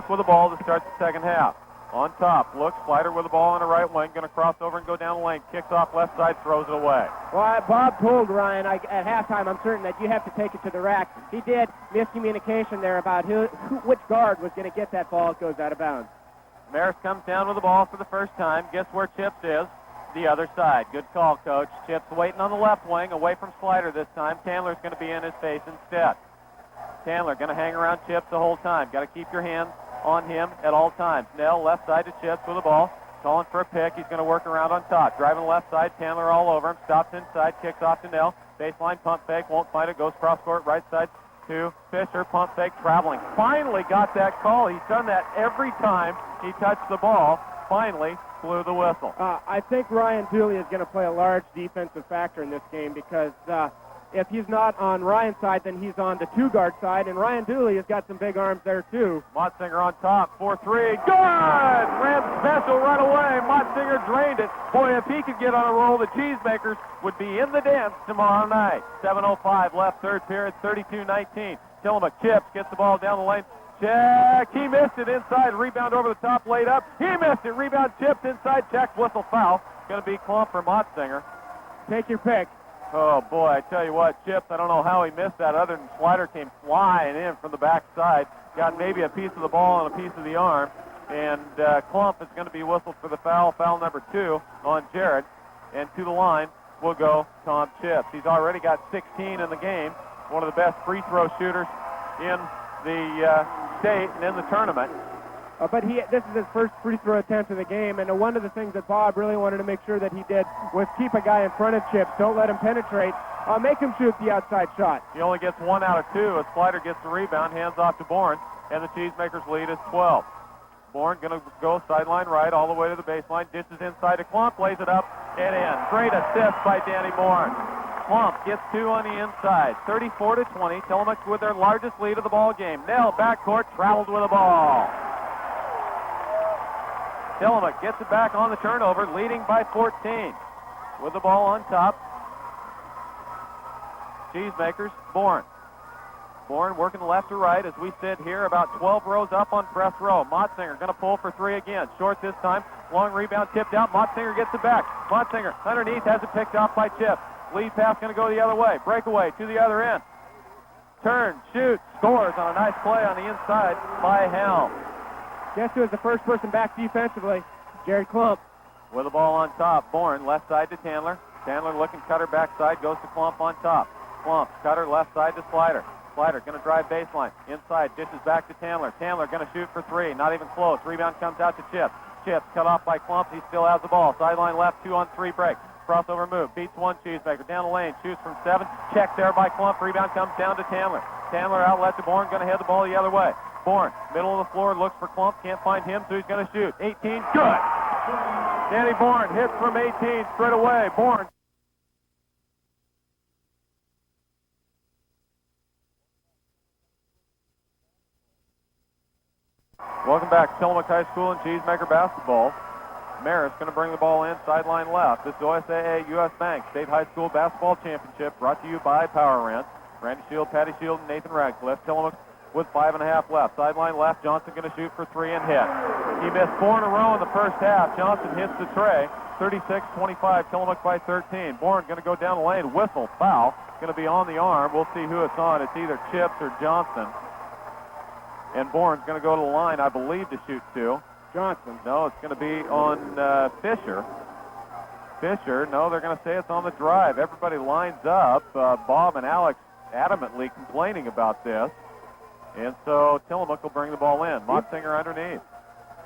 Speaker 1: with the ball to start the second half. On top, looks, Slider with the ball on the right wing, going to cross over and go down the lane, kicks off left side, throws it away.
Speaker 2: Well, Bob told Ryan at halftime, I'm certain, that you have to take it to the rack. He did. Miscommunication there about which guard was going to get that ball. It goes out of bounds.
Speaker 1: Marist comes down with the ball for the first time. Guess where Chips is? The other side. Good call, Coach. Chips waiting on the left wing, away from Slider this time. Candler's going to be in his face instead. Candler going to hang around Chips the whole time. Got to keep your hands on him at all times. Nell left side to Chips with the ball. Calling for a pick. He's going to work around on top. Driving left side. Candler all over him. Stops inside. Kicks off to Nell. Baseline pump fake. Won't find it. Goes cross court. Right side to Fisher. Pump fake. Traveling. Finally got that call. He's done that every time he touched the ball. Finally blew the whistle.
Speaker 2: I think Ryan Dooley is going to play a large defensive factor in this game because if he's not on Ryan's side, then he's on the two-guard side, and Ryan Dooley has got some big arms there, too.
Speaker 1: Motsinger on top, 4-3, good! Ran special right away. Motsinger drained it. Boy, if he could get on a roll, the Cheesemakers would be in the dance tomorrow night. 7:05 left, third period, 32-19. Tillamook Chips gets the ball down the lane. Check, he missed it inside, rebound over the top, laid up. He missed it, rebound Chips inside, check, whistle, foul. Going to be Klump for Motsinger.
Speaker 2: Take your pick.
Speaker 1: Oh, boy, I tell you what, Chips, I don't know how he missed that other than Slider came flying in from the backside, got maybe a piece of the ball and a piece of the arm, and Klump is going to be whistled for the foul number 2 on Jared, and to the line will go Tom Chips. He's already got 16 in the game, one of the best free throw shooters in the state and in the tournament.
Speaker 2: But this is his first free throw attempt of the game, and one of the things that Bob really wanted to make sure that he did was keep a guy in front of Chips. Don't let him penetrate. Make him shoot the outside shot.
Speaker 1: He only gets 1 out of 2 as Slider gets the rebound, hands off to Bourne, and the Cheesemakers lead is 12. Bourne going to go sideline right all the way to the baseline, dishes inside to Klump, lays it up and in. Great assist by Danny Bourne. Klump gets 2 on the inside, 34-20. Tillamook with their largest lead of the ball game. Nell backcourt traveled with the ball. Tillamook gets it back on the turnover, leading by 14. With the ball on top, Cheesemakers, Bourne. Bourne working left to right as we sit here about 12 rows up on press row. Motsinger going to pull for 3 again. Short this time. Long rebound tipped out. Motsinger gets it back. Motsinger underneath has it picked off by Chips. Lead pass going to go the other way. Breakaway to the other end. turns, shoots, scores on a nice play on the inside by Helm.
Speaker 2: Guess who is the first person back defensively? Jared Klump.
Speaker 1: With the ball on top, Bourne left side to Chandler. Chandler looking cutter backside, goes to Klump on top. Klump, cutter left side to Slider. Slider going to drive baseline. Inside, dishes back to Chandler. Chandler going to shoot for three, not even close. Rebound comes out to Chip. Chip cut off by Klump. He still has the ball. Sideline left, 2-on-3 break. Crossover move, beats one Cheesemaker. Down the lane, shoots from 7. Checked there by Klump. Rebound comes down to Chandler. Chandler outlet to Bourne, going to head the ball the other way. Bourne, middle of the floor, looks for Klump. Can't find him, so he's going to shoot. 18, good. Danny Bourne hits from 18 straight away. Bourne. Welcome back to Tillamook High School and Cheesemaker Basketball. Marist going to bring the ball in, sideline left. This is OSAA U.S. Bank State High School Basketball Championship brought to you by Power Rent. Randy Shield, Patty Shield, and Nathan Radcliffe. Tillamook with 5.5 left. Sideline left, Johnson going to shoot for 3 and hit. He missed 4 in a row in the first half. Johnson hits the tray. 36-25, Tillamook by 13. Bourne going to go down the lane, whistle, foul. Going to be on the arm. We'll see who it's on. It's either Chips or Johnson. And Bourne's going to go to the line, I believe, to shoot 2.
Speaker 2: Johnson.
Speaker 1: No, it's going to be on Fisher. Fisher, no, they're going to say it's on the drive. Everybody lines up. Bob and Alex adamantly complaining about this. And so Tillamook will bring the ball in. Motsinger underneath.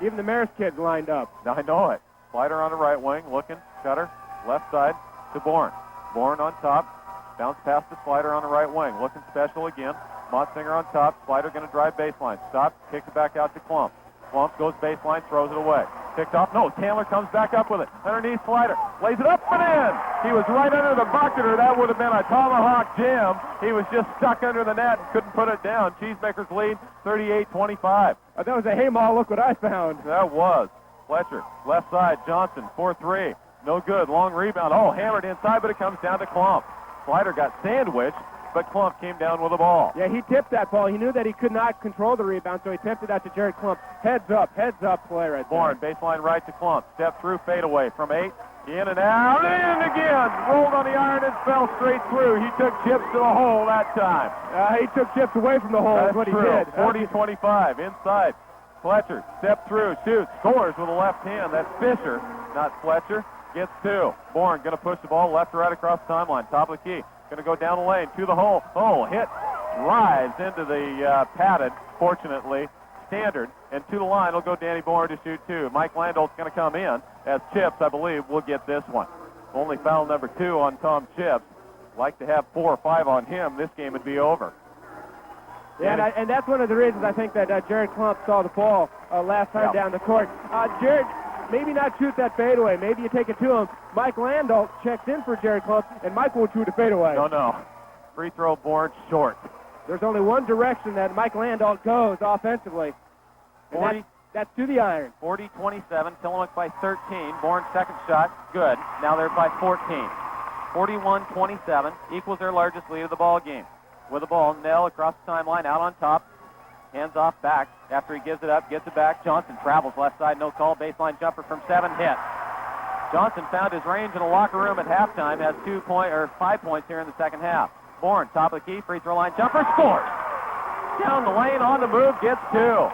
Speaker 2: Even the Marist kids lined up.
Speaker 1: I know it. Slider on the right wing, looking, cutter, left side to Bourne. Bourne on top, bounce pass to Slider on the right wing, looking special again. Motsinger on top, Slider going to drive baseline. Stops, kicks it back out to Klump. Klump goes baseline, throws it away. Picked off, no, Chandler comes back up with it. Underneath Slider, lays it up and in. He was right under the bucketer. That would have been a tomahawk jam. He was just stuck under the net and couldn't put it down. Cheesemaker's lead, 38-25.
Speaker 2: That was a haymaw, look what I found.
Speaker 1: That was. Fletcher, left side, Johnson, 4-3. No good, long rebound. Oh, hammered inside, but it comes down to Klump. Slider got sandwiched, but Klump came down with the ball.
Speaker 2: Yeah, he tipped that ball. He knew that he could not control the rebound, so he tipped it out to Jared Klump. Heads up play right
Speaker 1: Bourne,
Speaker 2: there.
Speaker 1: baseline right to Klump. Step through, fade away from 8. In and out, in again. Rolled on the iron and fell straight through. He took Chips to the hole that time.
Speaker 2: He took Chips away from the hole.
Speaker 1: That's
Speaker 2: is what
Speaker 1: true.
Speaker 2: he did.
Speaker 1: 40-25, inside. Fletcher, step through, shoots, scores with the left hand. That's Fisher, not Fletcher. Gets 2. Bourne going to push the ball left to right across the timeline. Top of the key. Going to go down the lane to the hole. Oh, hit. Drives into the padded, fortunately, standard. And to the line, it'll go Danny Bourne to shoot 2. Mike Landol's going to come in as Chips, I believe, will get this one. Only foul number 2 on Tom Chips. Like to have 4 or 5 on him. This game would be over.
Speaker 2: Yeah, and that's one of the reasons I think that Jared Klump saw the ball last time down the court. Jared, maybe not shoot that fadeaway. Maybe you take it to him. Mike Landau checks in for Jared Klump, and Mike won't shoot a fadeaway.
Speaker 1: No. Free throw Bourne short.
Speaker 2: There's only one direction that Mike Landau goes offensively. That's to the iron.
Speaker 1: 40-27, Tillamook by 13. Bourne's second shot, good. Now they're by 14. 41-27, equals their largest lead of the ball game. With the ball, Nell across the timeline, out on top. Hands off back. After he gives it up, gets it back. Johnson travels left side, no call. Baseline jumper from 7, hit. Johnson found his range in the locker room at halftime. Has 5 points here in the second half. Bourne, top of the key, free throw line jumper, scores. Down the lane, on the move, gets 2.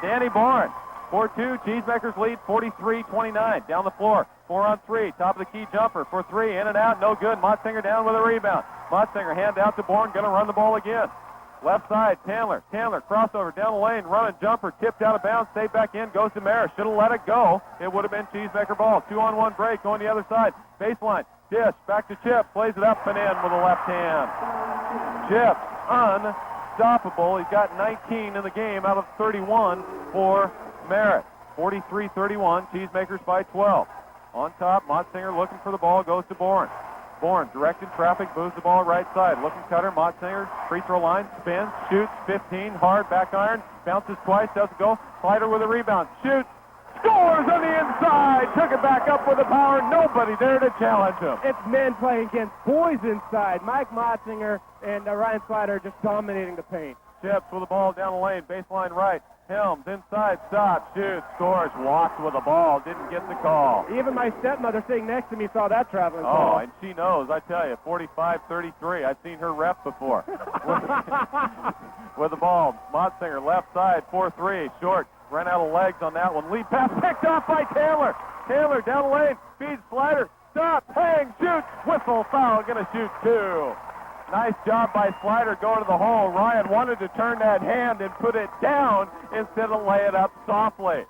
Speaker 1: Danny Bourne, 4-2. Cheesemakers lead 43-29. Down the floor, 4-on-3. Top of the key jumper for 3. In and out, no good. Motsinger down with a rebound. Motsinger hand out to Bourne, going to run the ball again. Left side, Chandler, crossover down the lane, running jumper, tipped out of bounds, stayed back in, goes to Marist. Should have let it go. It would have been Cheesemaker ball. 2-on-1 break, going the other side. Baseline, dish, back to Chip, plays it up and in with the left hand. Chip, unstoppable. He's got 19 in the game out of 31 for Marist. 43-31, Cheesemakers by 12. On top, Motsinger looking for the ball, goes to Bourne. Bourne, directed traffic, moves the ball right side. Looking cutter, Motsinger, free throw line, spins, shoots, 15, hard, back iron, bounces twice, doesn't go. Slider with a rebound, shoots, scores on the inside, took it back up with the power, nobody there to challenge him.
Speaker 2: It's men playing against boys inside. Mike Motsinger and Ryan Slider just dominating the paint.
Speaker 1: Chips with the ball down the lane, baseline right. Helms inside, stops, shoots, scores, walks with the ball, didn't get the call.
Speaker 2: Even my stepmother sitting next to me saw that traveling
Speaker 1: Oh,
Speaker 2: ball.
Speaker 1: and she knows, I tell you, 45-33. I've seen her rep before. With the ball, Motsinger left side, 4-3, short, ran out of legs on that one. Lead pass picked off by Taylor. Taylor down the lane, feeds Slider, stop, hang, shoots, whistle, foul, gonna shoot two. Nice job by Slider going to the hole. Ryan wanted to turn that hand and put it down instead of lay it up softly.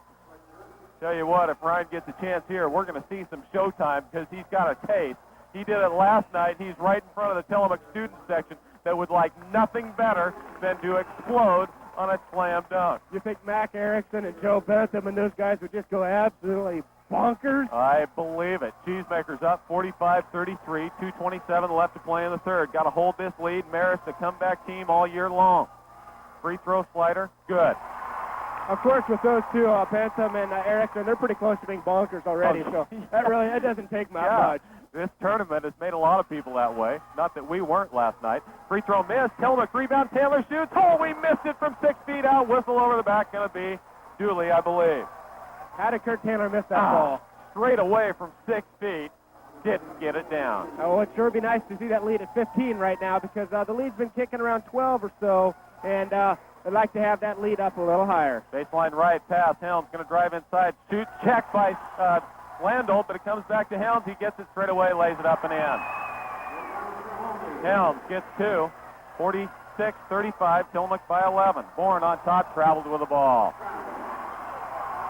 Speaker 1: Tell you what, if Ryan gets a chance here, we're going to see some showtime because he's got a taste. He did it last night. He's right in front of the Tillamook student section that would like nothing better than to explode on a slam dunk.
Speaker 2: You think Mac Erickson and Joe Bentham and those guys would just go absolutely bonkers?
Speaker 1: I believe it. Cheesemakers up 45-33, 2:27 left to play in the third. Got to hold this lead. Marist, a comeback team all year long. Free throw Slider, good.
Speaker 2: Of course, with those two, Bentham and Erickson, they're pretty close to being bonkers already, so that doesn't take much.
Speaker 1: This tournament has made a lot of people that way. Not that we weren't last night. Free throw missed. Tillamook rebound. Taylor shoots. Oh, we missed it from 6 feet out. Whistle over the back. Going to be Dooley, I believe.
Speaker 2: How did Kurt Taylor miss that ball?
Speaker 1: Straight away from 6 feet. Didn't get it down.
Speaker 2: Oh, it'd sure be nice to see that lead at 15 right now because the lead's been kicking around 12 or so, and I'd like to have that lead up a little higher.
Speaker 1: Baseline right pass. Helms going to drive inside. Shoot. Check by Landolt, but it comes back to Helms. He gets it straight away, lays it up and in. Helms gets two. 46-35. Tillamook by 11. Bourne on top, traveled with the ball.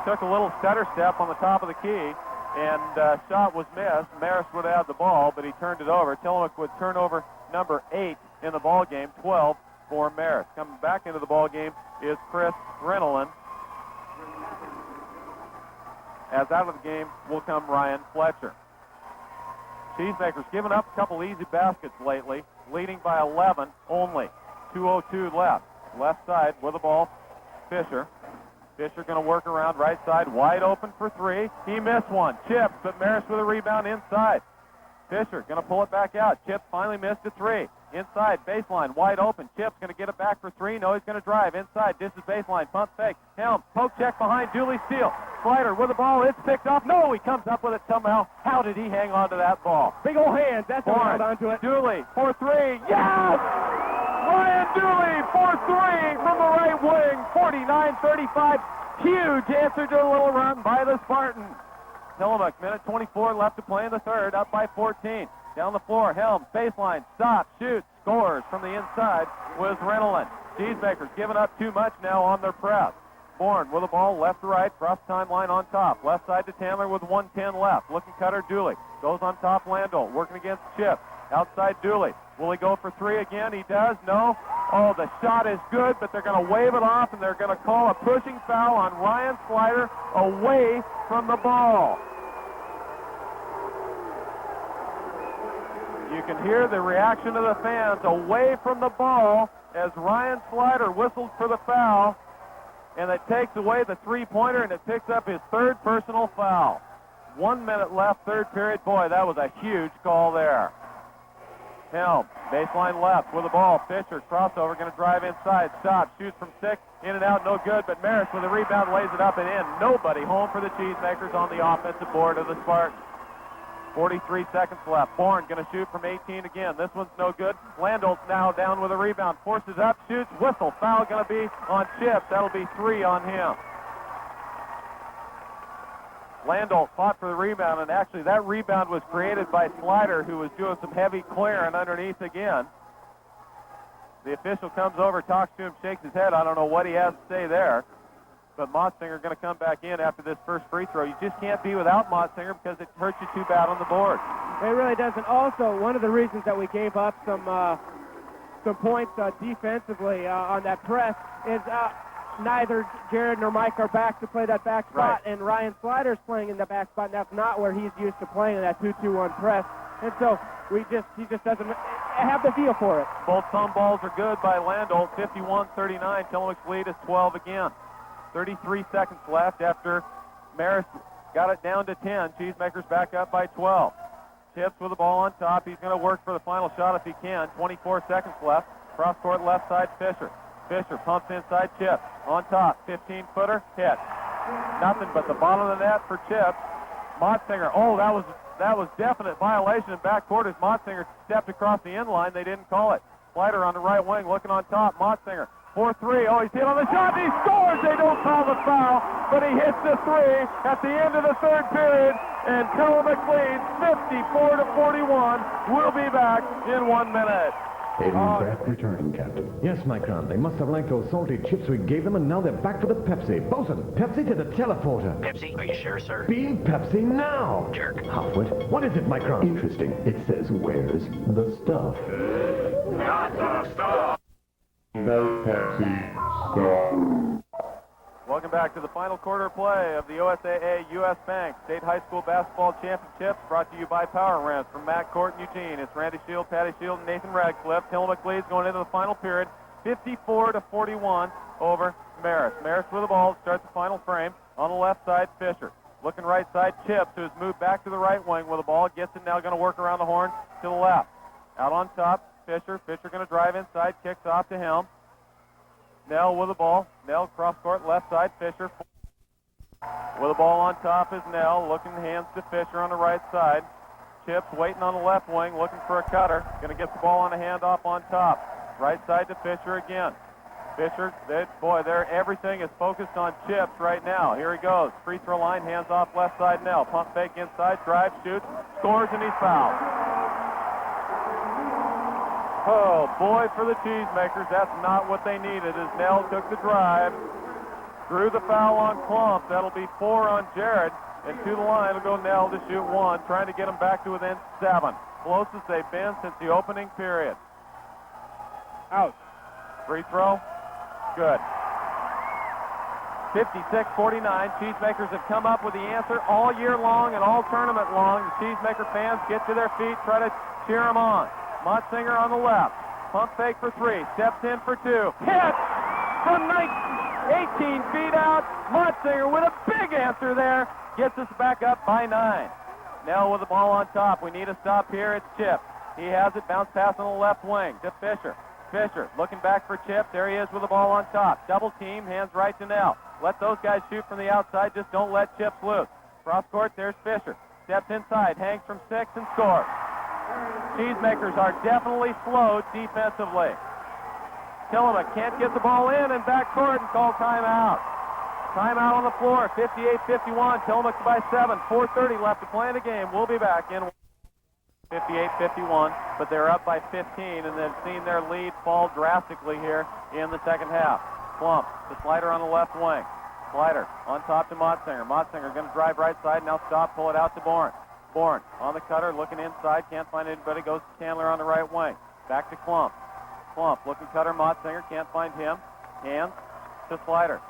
Speaker 1: Took a little stutter step on the top of the key, and shot was missed. Marist would have the ball, but he turned it over. Tillamook would turn over number 8 in the ball game, 12 for Marist. Coming back into the ball game is Chris Renelin. As out of the game will come Ryan Fletcher. Cheesemakers giving up a couple easy baskets lately, leading by 11 only. 2:02 left. Left side with the ball, Fisher. Fisher going to work around right side, wide open for three. He missed one. Chips, but Marist with a rebound inside. Fisher going to pull it back out. Chips finally missed a three. Inside, baseline, wide open. Chips going to get it back for three. No, he's going to drive. Inside, this is baseline, pump fake. Helm, poke check behind, Dooley steal. Slider with the ball, it's picked off. No, he comes up with it somehow. How did he hang on to that ball?
Speaker 2: Big old hands, that's how he held on to it.
Speaker 1: Dooley, 4-3, yes! Ryan Dooley, 4-3 from the right wing, 49-35. Huge answer to a little run by the Spartans. Tillamook, minute 24 left to play in the third, up by 14. Down the floor, Helms, baseline, stops, shoots, scores from the inside with Renelin. Cheesemakers giving up too much now on their press. Bourne with the ball left to right, cross timeline on top. Left side to Tamler with 1:10 left. Looking cutter, Dooley. Goes on top, Landol, working against Chip. Outside, Dooley. Will he go for three again? He does. No. Oh, the shot is good, but they're going to wave it off, and they're going to call a pushing foul on Ryan Slider away from the ball. You can hear the reaction of the fans away from the ball as Ryan Slider whistled for the foul, and it takes away the three-pointer, and it picks up his third personal foul. 1 minute left, third period. Boy, that was a huge call there. Helm, baseline left with the ball. Fisher, crossover, going to drive inside. Stops, shoots from 6, in and out, no good, but Marist with a rebound lays it up and in. Nobody home for the Cheesemakers on the offensive board of the Spartans. 43 seconds left. Bourne going to shoot from 18 again. This one's no good. Landol's now down with a rebound. Forces up, shoots, whistle. Foul going to be on Chips. That'll be 3 on him. Landol fought for the rebound, and actually that rebound was created by Slider, who was doing some heavy clearing underneath again. The official comes over, talks to him, shakes his head. I don't know what he has to say there. But Motsinger going to come back in after this first free throw. You just can't be without Motsinger because it hurts you too bad on the board.
Speaker 2: It really doesn't. Also, one of the reasons that we gave up some points defensively on that press is neither Jared nor Mike are back to play that back spot,
Speaker 1: right.
Speaker 2: And Ryan Slider's playing in the back spot, and that's not where he's used to playing in that 2-2-1 press. And so he just doesn't have the feel for it.
Speaker 1: Both thumb balls are good by Landol, 51-39. Tillamook's lead is 12 again. 33 seconds left after Marist got it down to 10. Cheesemakers back up by 12. Chips with the ball on top. He's going to work for the final shot if he can. 24 seconds left. Cross court left side, Fisher. Fisher pumps inside, Chips on top, 15-footer, hit. Nothing but the bottom of the net for Chips. Motsinger, that was definite violation in backcourt as Motsinger stepped across the end line. They didn't call it. Slider on the right wing looking on top. Motsinger, 4-3. Oh, he's hit on the shot. He scores. They don't call the foul, but he hits the three at the end of the third period. And Tillamook leads 54-41. We'll be back in 1 minute.
Speaker 4: Eddie back returning, Captain.
Speaker 5: Yes, Micron. They must have liked those salty chips we gave them, and now they're back for the Pepsi. Bosun, Pepsi to the teleporter.
Speaker 6: Pepsi? Are you sure, sir?
Speaker 5: Beam Pepsi now.
Speaker 6: Jerk.
Speaker 5: Halfwit. What is it, Micron?
Speaker 4: Interesting. It says, where's the stuff?
Speaker 7: Not the stuff. No Pepsi stuff.
Speaker 1: Welcome back to the final quarter play of the OSAA U.S. Bank State High School Basketball Championships, brought to you by Power Rims from Matt Court and Eugene. It's Randy Shield, Patty Shield, and Nathan Radcliffe. Tillamook leads going into the final period, 54-41 over Marist. Marist with the ball to start the final frame. On the left side, Fisher. Looking right side, Chips, who has moved back to the right wing with the ball. Gets it now, going to work around the horn to the left. Out on top, Fisher. Fisher going to drive inside, kicks off to him. Nell with the ball. Nell cross court left side. Fisher with the ball on top is Nell. Looking hands to Fisher on the right side. Chips waiting on the left wing, looking for a cutter. Going to get the ball on a handoff on top. Right side to Fisher again. Fisher, everything is focused on Chips right now. Here he goes. Free throw line, hands off left side Nell. Pump fake inside, drive, shoots, scores, and he's fouled. Oh, boy, for the Cheesemakers, that's not what they needed as Nell took the drive, drew the foul on Klump. That'll be 4 on Jared, and to the line will go Nell to shoot 1, trying to get them back to within 7. Closest they've been since the opening period. Out. Free throw. Good. 56-49. Cheesemakers have come up with the answer all year long and all tournament long. The Cheesemaker fans get to their feet, try to cheer them on. Motsinger on the left. Pump fake for 3. Steps in for 2. Hit from 18 feet out. Motsinger with a big answer there. Gets us back up by 9. Nell with the ball on top. We need a stop here. It's Chip. He has it. Bounce pass on the left wing to Fisher. Fisher looking back for Chip. There he is with the ball on top. Double team. Hands right to Nell. Let those guys shoot from the outside. Just don't let Chips loose. Cross court. There's Fisher. Steps inside. Hangs from 6 and scores. Cheesemakers are definitely slowed defensively. Tillamook can't get the ball in and backcourt and call timeout. Timeout on the floor, 58-51. Tillamook by 7. 4:30 left to play in the game. We'll be back in 58-51, but they're up by 15, and they've seen their lead fall drastically here in the second half. Klump, the Slider on the left wing. Slider on top to Motsinger. Motsinger going to drive right side, now stop, pull it out to Bourne. Bourne on the cutter, looking inside, can't find anybody, goes to Chandler on the right wing. Back to Klump. Klump, looking cutter, Motsinger, can't find him. Hands to Slider.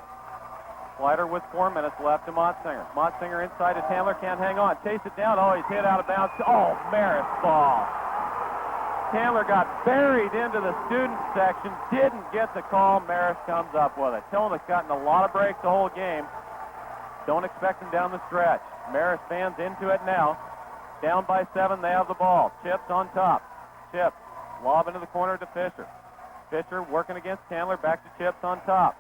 Speaker 1: Slider with 4 minutes left to Motsinger. Motsinger inside to Chandler, can't hang on. Chase it down, oh, he's hit out of bounds. Oh, Marist ball. Chandler got buried into the student section, didn't get the call. Marist comes up with it. Tillamook's gotten a lot of breaks the whole game. Don't expect him down the stretch. Marist fans into it now. Down by 7, they have the ball. Chips on top. Chips, lob into the corner to Fisher. Fisher working against Chandler, back to Chips on top.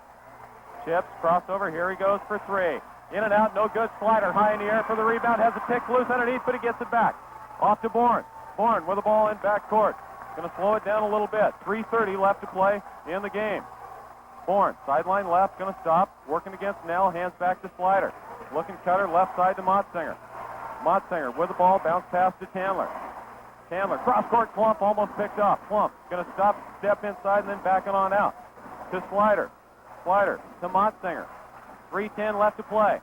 Speaker 1: Chips, crossover, here he goes for 3. In and out, no good. Slider high in the air for the rebound, has a pick loose underneath, but he gets it back. Off to Bourne. Bourne with the ball in backcourt. Going to slow it down a little bit. 3:30 left to play in the game. Bourne, sideline left, going to stop. Working against Nell, hands back to Slider. Looking cutter, left side to Motsinger. Motsinger with the ball, bounce pass to Chandler. Chandler, cross-court, Klump almost picked off. Klump going to stop, step inside, and then backing on out to Slider. Slider to Motsinger. 3:10 left to play.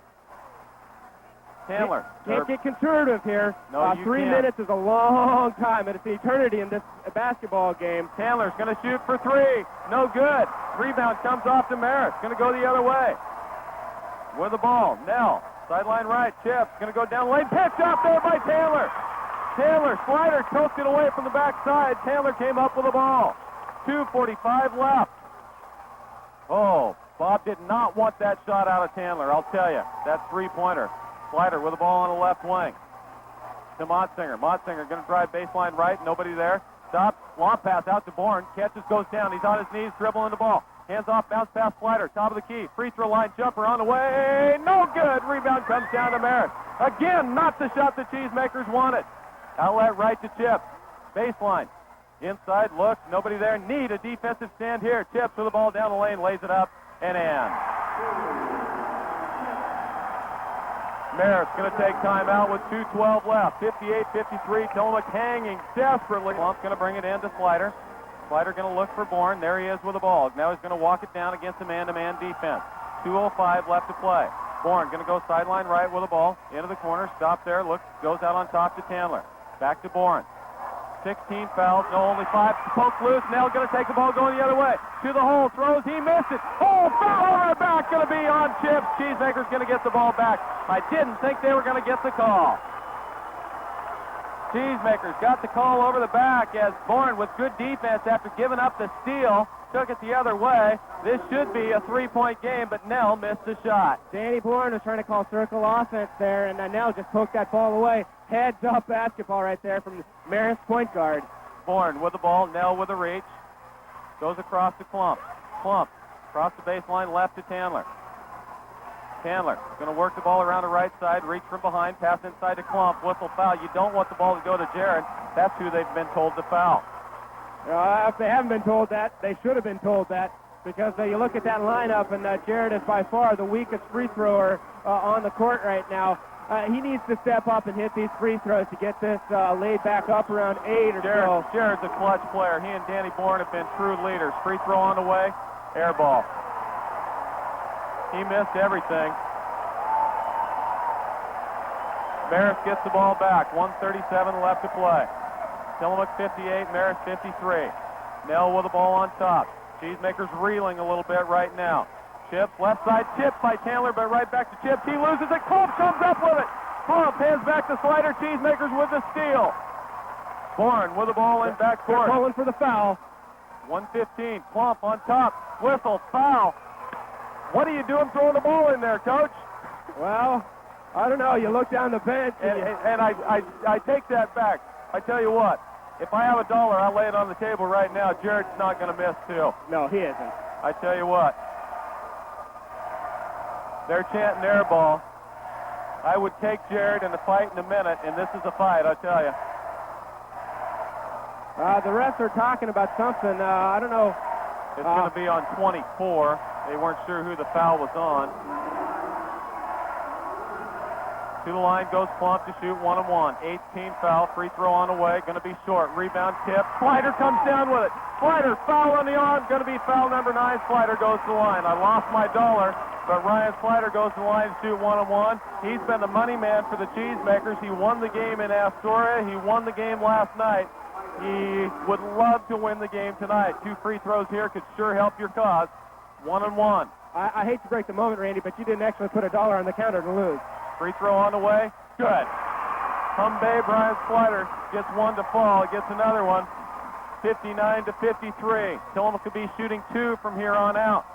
Speaker 1: Chandler.
Speaker 2: Can't get conservative here.
Speaker 1: No,
Speaker 2: 3 minutes is a long time, and it's an eternity in this basketball game.
Speaker 1: Chandler's going to shoot for 3. No good. Rebound comes off to Marist. Going to go the other way. With the ball, Nell. Sideline right, Chips. Going to go down lane. Picked up there by Taylor. Taylor, Slider choked it away from the backside. Taylor came up with the ball. 2:45 left. Oh, Bob did not want that shot out of Chandler, I'll tell you. That three-pointer. Slider with the ball on the left wing. To Motsinger. Motsinger going to drive baseline right. Nobody there. Stop. Long pass out to Bourne. Catches, goes down. He's on his knees, dribbling the ball. Hands off, bounce pass, Slider, top of the key. Free throw line jumper on the way. No good. Rebound comes down to Marist. Again, not the shot the Cheesemakers wanted. Outlet right to Chip. Baseline. Inside, looks, nobody there. Need a defensive stand here. Chips with the ball down the lane, lays it up and in. Marist going to take timeout with 2:12 left. 58-53. Tillamook hanging desperately. Plump's going to bring it in to Slider. Slider going to look for Bourne. There he is with the ball. Now he's going to walk it down against a man-to-man defense. 2:05 left to play. Bourne going to go sideline right with the ball. Into the corner. Stop there. Looks. Goes out on top to Chandler. Back to Bourne. 16 fouls. No, only 5. Poke loose. Nell going to take the ball going the other way. To the hole. Throws. He missed it. Oh, foul on the back. Going to be on Chips. Cheesemaker's going to get the ball back. I didn't think they were going to get the call. Cheesemakers got the call over the back as Bourne, with good defense after giving up the steal, took it the other way. This should be a three-point game, but Nell missed the shot.
Speaker 2: Danny Bourne was trying to call circle offense there, and Nell just poked that ball away. Heads-up basketball right there from Marist point guard.
Speaker 1: Bourne with the ball, Nell with the reach. Goes across to Klump. Klump across the baseline, left to Chandler. Chandler going to work the ball around the right side, reach from behind, pass inside to Klump, whistle foul. You don't want the ball to go to Jared. That's who they've been told to foul.
Speaker 2: If they haven't been told that, they should have been told that, because you look at that lineup, and Jared is by far the weakest free thrower on the court right now. He needs to step up and hit these free throws to get this laid back up around 8 or so.
Speaker 1: Jared's a clutch player. He and Danny Bourne have been true leaders. Free throw on the way, air ball. He missed everything. Marist gets the ball back. 1:37 left to play. Tillamook 58, Marist 53. Nell with the ball on top. Cheesemaker's reeling a little bit right now. Chip, left side, tip by Chandler, but right back to Chip. He loses it. Klump comes up with it. Klump hands back to Slider. Cheesemakers with the steal. Bourne with the ball in back court.
Speaker 2: They're calling for the foul.
Speaker 1: 1:15. Klump on top. Whistle, foul. What are you doing throwing the ball in there, Coach?
Speaker 2: Well, I don't know. You look down the bench.
Speaker 1: And I take that back. I tell you what, if I have $1, I'll lay it on the table right now. Jared's not going to miss, too.
Speaker 2: No, he isn't.
Speaker 1: I tell you what, they're chanting air ball. I would take Jared in the fight in a minute, and this is a fight, I tell you.
Speaker 2: The refs are talking about something. I don't know.
Speaker 1: It's going to be on 24. They weren't sure who the foul was on. To the line goes Klump to shoot 1-on-1. 18 foul, free throw on the way, going to be short. Rebound tip. Slider comes down with it. Slider, foul on the arm, going to be foul number 9. Slider goes to the line. I lost my $1, but Ryan Slider goes to the line to shoot 1-on-1. He's been the money man for the Cheesemakers. He won the game in Astoria. He won the game last night. He would love to win the game tonight. 2 free throws here could sure help your cause. 1-on-1.
Speaker 2: I hate to break the moment, Randy, but you didn't actually put $1 on the counter to lose.
Speaker 1: Free throw on the way. Good. Humbe, Brian Slider gets one to fall. Gets another one. 59-53. Tillamook could be shooting 2 from here on out.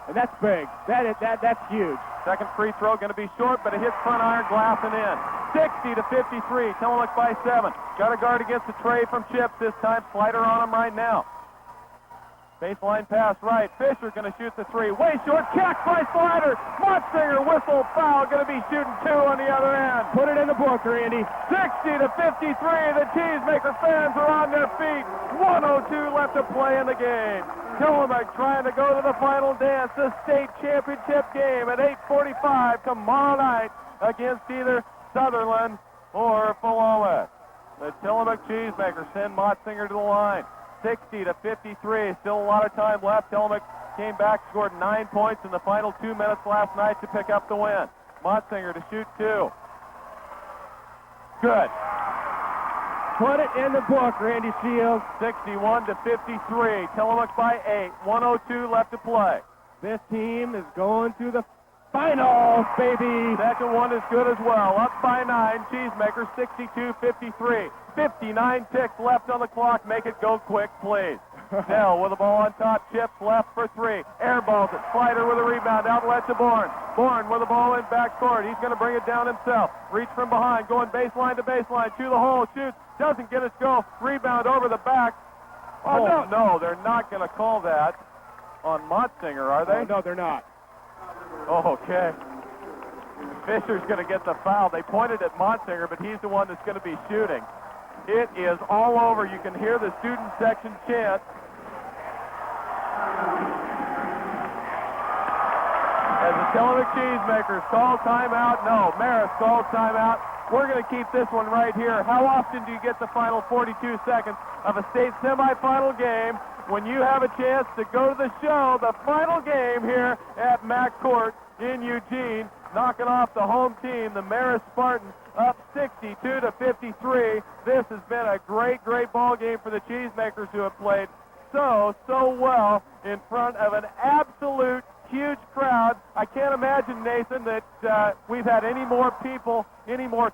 Speaker 2: And that's big. That's huge.
Speaker 1: Second free throw going to be short, but it hits front iron glass and in. 60-53. Tillamook by 7. Got a guard against the tray from Chips this time. Slider on him right now. Baseline pass right. Fisher going to shoot the 3. Way short. Check by Slider. Motsinger whistle foul. Going to be shooting 2 on the other end.
Speaker 2: Put it in the book, Randy.
Speaker 1: 60-53. The Cheesemaker fans are on their feet. 1:02 left to play in the game. Tillamook trying to go to the final dance. The state championship game at 8:45 tomorrow night against either Sutherland or Philomath. The Tillamook Cheesemakers send Motsinger to the line. 60-53. Still a lot of time left. Tillamook came back, scored 9 points in the final 2 minutes last night to pick up the win. Motsinger to shoot 2. Good.
Speaker 2: Put it in the book, Randy Shields.
Speaker 1: 61-53. Tillamook by 8. 1:02 left to play.
Speaker 2: This team is going to the finals, baby.
Speaker 1: Second one is good as well. Up by 9. Cheesemakers 62-53. 59 ticks left on the clock. Make it go quick, please. Nell with the ball on top. Chips left for 3. Airballs it. Slider with a rebound. Outlet to Bourne. Bourne with the ball in backcourt. He's going to bring it down himself. Reach from behind. Going baseline to baseline. To the hole. Shoots. Doesn't get his go. Rebound over the back. Oh, no, they're not going to call that. on Motsinger, are they?
Speaker 2: No, they're not.
Speaker 1: Oh, okay. Fisher's going to get the foul. They pointed at Motsinger, but he's the one that's going to be shooting. It is all over. You can hear the student section chant. As the Tillamook Cheesemakers call timeout. No, Marist calls timeout. We're going to keep this one right here. How often do you get the final 42 seconds of a state semifinal game when you have a chance to go to the show, the final game here at McCourt in Eugene, knocking off the home team, the Marist Spartans, up 62-53. This has been a great ball game for the Cheesemakers, who have played so well in front of an absolute huge crowd. I can't imagine, Nathan, that we've had any more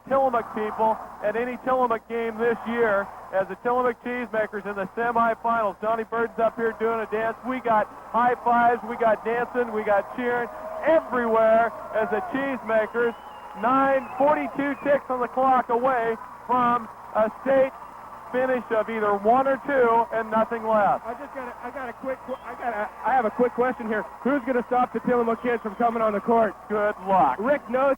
Speaker 1: Tillamook people at any Tillamook game this year as the Tillamook Cheesemakers in the semifinals. Johnny Bird's up here doing a dance. We got high fives, we got dancing, we got cheering everywhere as the Cheesemakers, 9:42 ticks on the clock away from a state finish of either 1 or 2 and nothing less.
Speaker 2: I have a quick question here. Who's going to stop the Tillamook kids from coming on the court?
Speaker 1: Good luck.
Speaker 2: Rick knows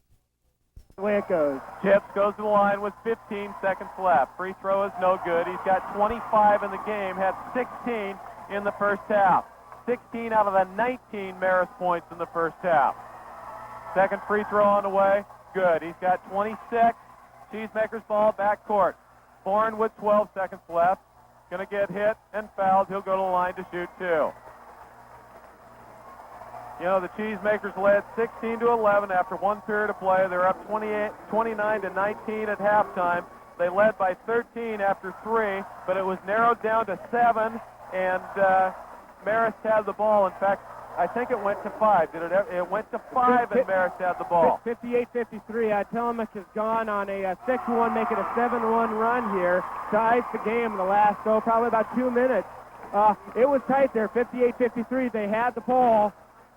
Speaker 2: the way it goes.
Speaker 1: Chips goes to the line with 15 seconds left. Free throw is no good. He's got 25 in the game, had 16 in the first half. 16 out of the 19 Marist points in the first half. Second free throw on the way. Good. He's got 26. Cheesemakers ball back court. Bourne with 12 seconds left. Going to get hit and fouled. He'll go to the line to shoot 2. You know, the Cheesemakers led 16-11 after one period of play. They're up 29-19 at halftime. They led by 13 after 3, but it was narrowed down to 7, and Marist had the ball. In fact, I think it went to 5. It went to 5, and Marist had the ball.
Speaker 2: 58-53. Tillamook has gone on a 6-1, making a 7-1 run here. Ties the game in the last, probably about 2 minutes. It was tight there, 58-53. They had the ball.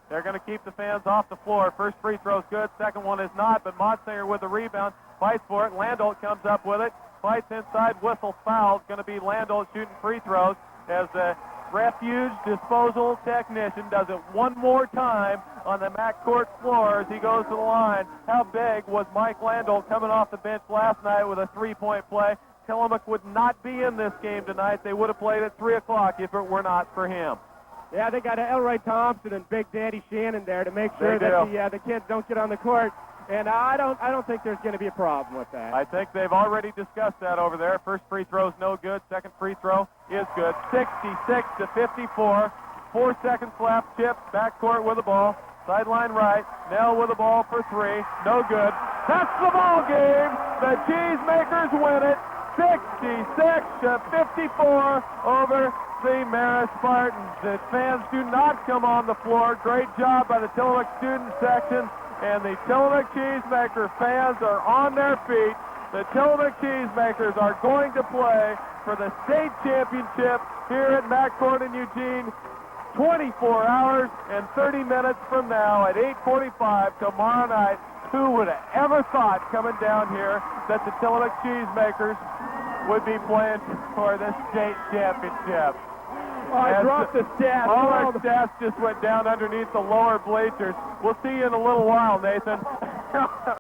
Speaker 1: They're going to keep the fans off the floor. First free throw's good. Second one is not, but Motsinger with the rebound. Fights for it. Landolt comes up with it. Fights inside. Whistle foul. Going to be Landolt shooting free throws as the refuge disposal technician does it one more time on the McCourt floor as he goes to the line. How big was Mike Landolt coming off the bench last night with a 3-point play? Tillamook would not be in this game tonight. They would have played at 3 o'clock if it were not for him.
Speaker 2: Yeah, they got Elroy Thompson and Big Daddy Shannon there to make sure that the kids don't get on the court. And I don't think there's going to be a problem with that.
Speaker 1: I think they've already discussed that over there. First free throw's no good. Second free throw is good. 66-54. 4 seconds left. Chip backcourt with the ball. Sideline right. Nell with the ball for 3. No good. That's the ball game. The Cheesemakers win it. 66-54 over the Marist Spartans. The fans do not come on the floor. Great job by the Tillamook student section. And the Tillamook Cheesemaker fans are on their feet. The Tillamook Cheesemakers are going to play for the state championship here at McCourt in Eugene 24 hours and 30 minutes from now at 8:45 tomorrow night. Who would have ever thought coming down here that the Tillamook Cheesemakers would be playing for the state championship?
Speaker 2: I dropped the stats.
Speaker 1: All our stats just went down underneath the lower bleachers. We'll see you in a little while, Nathan.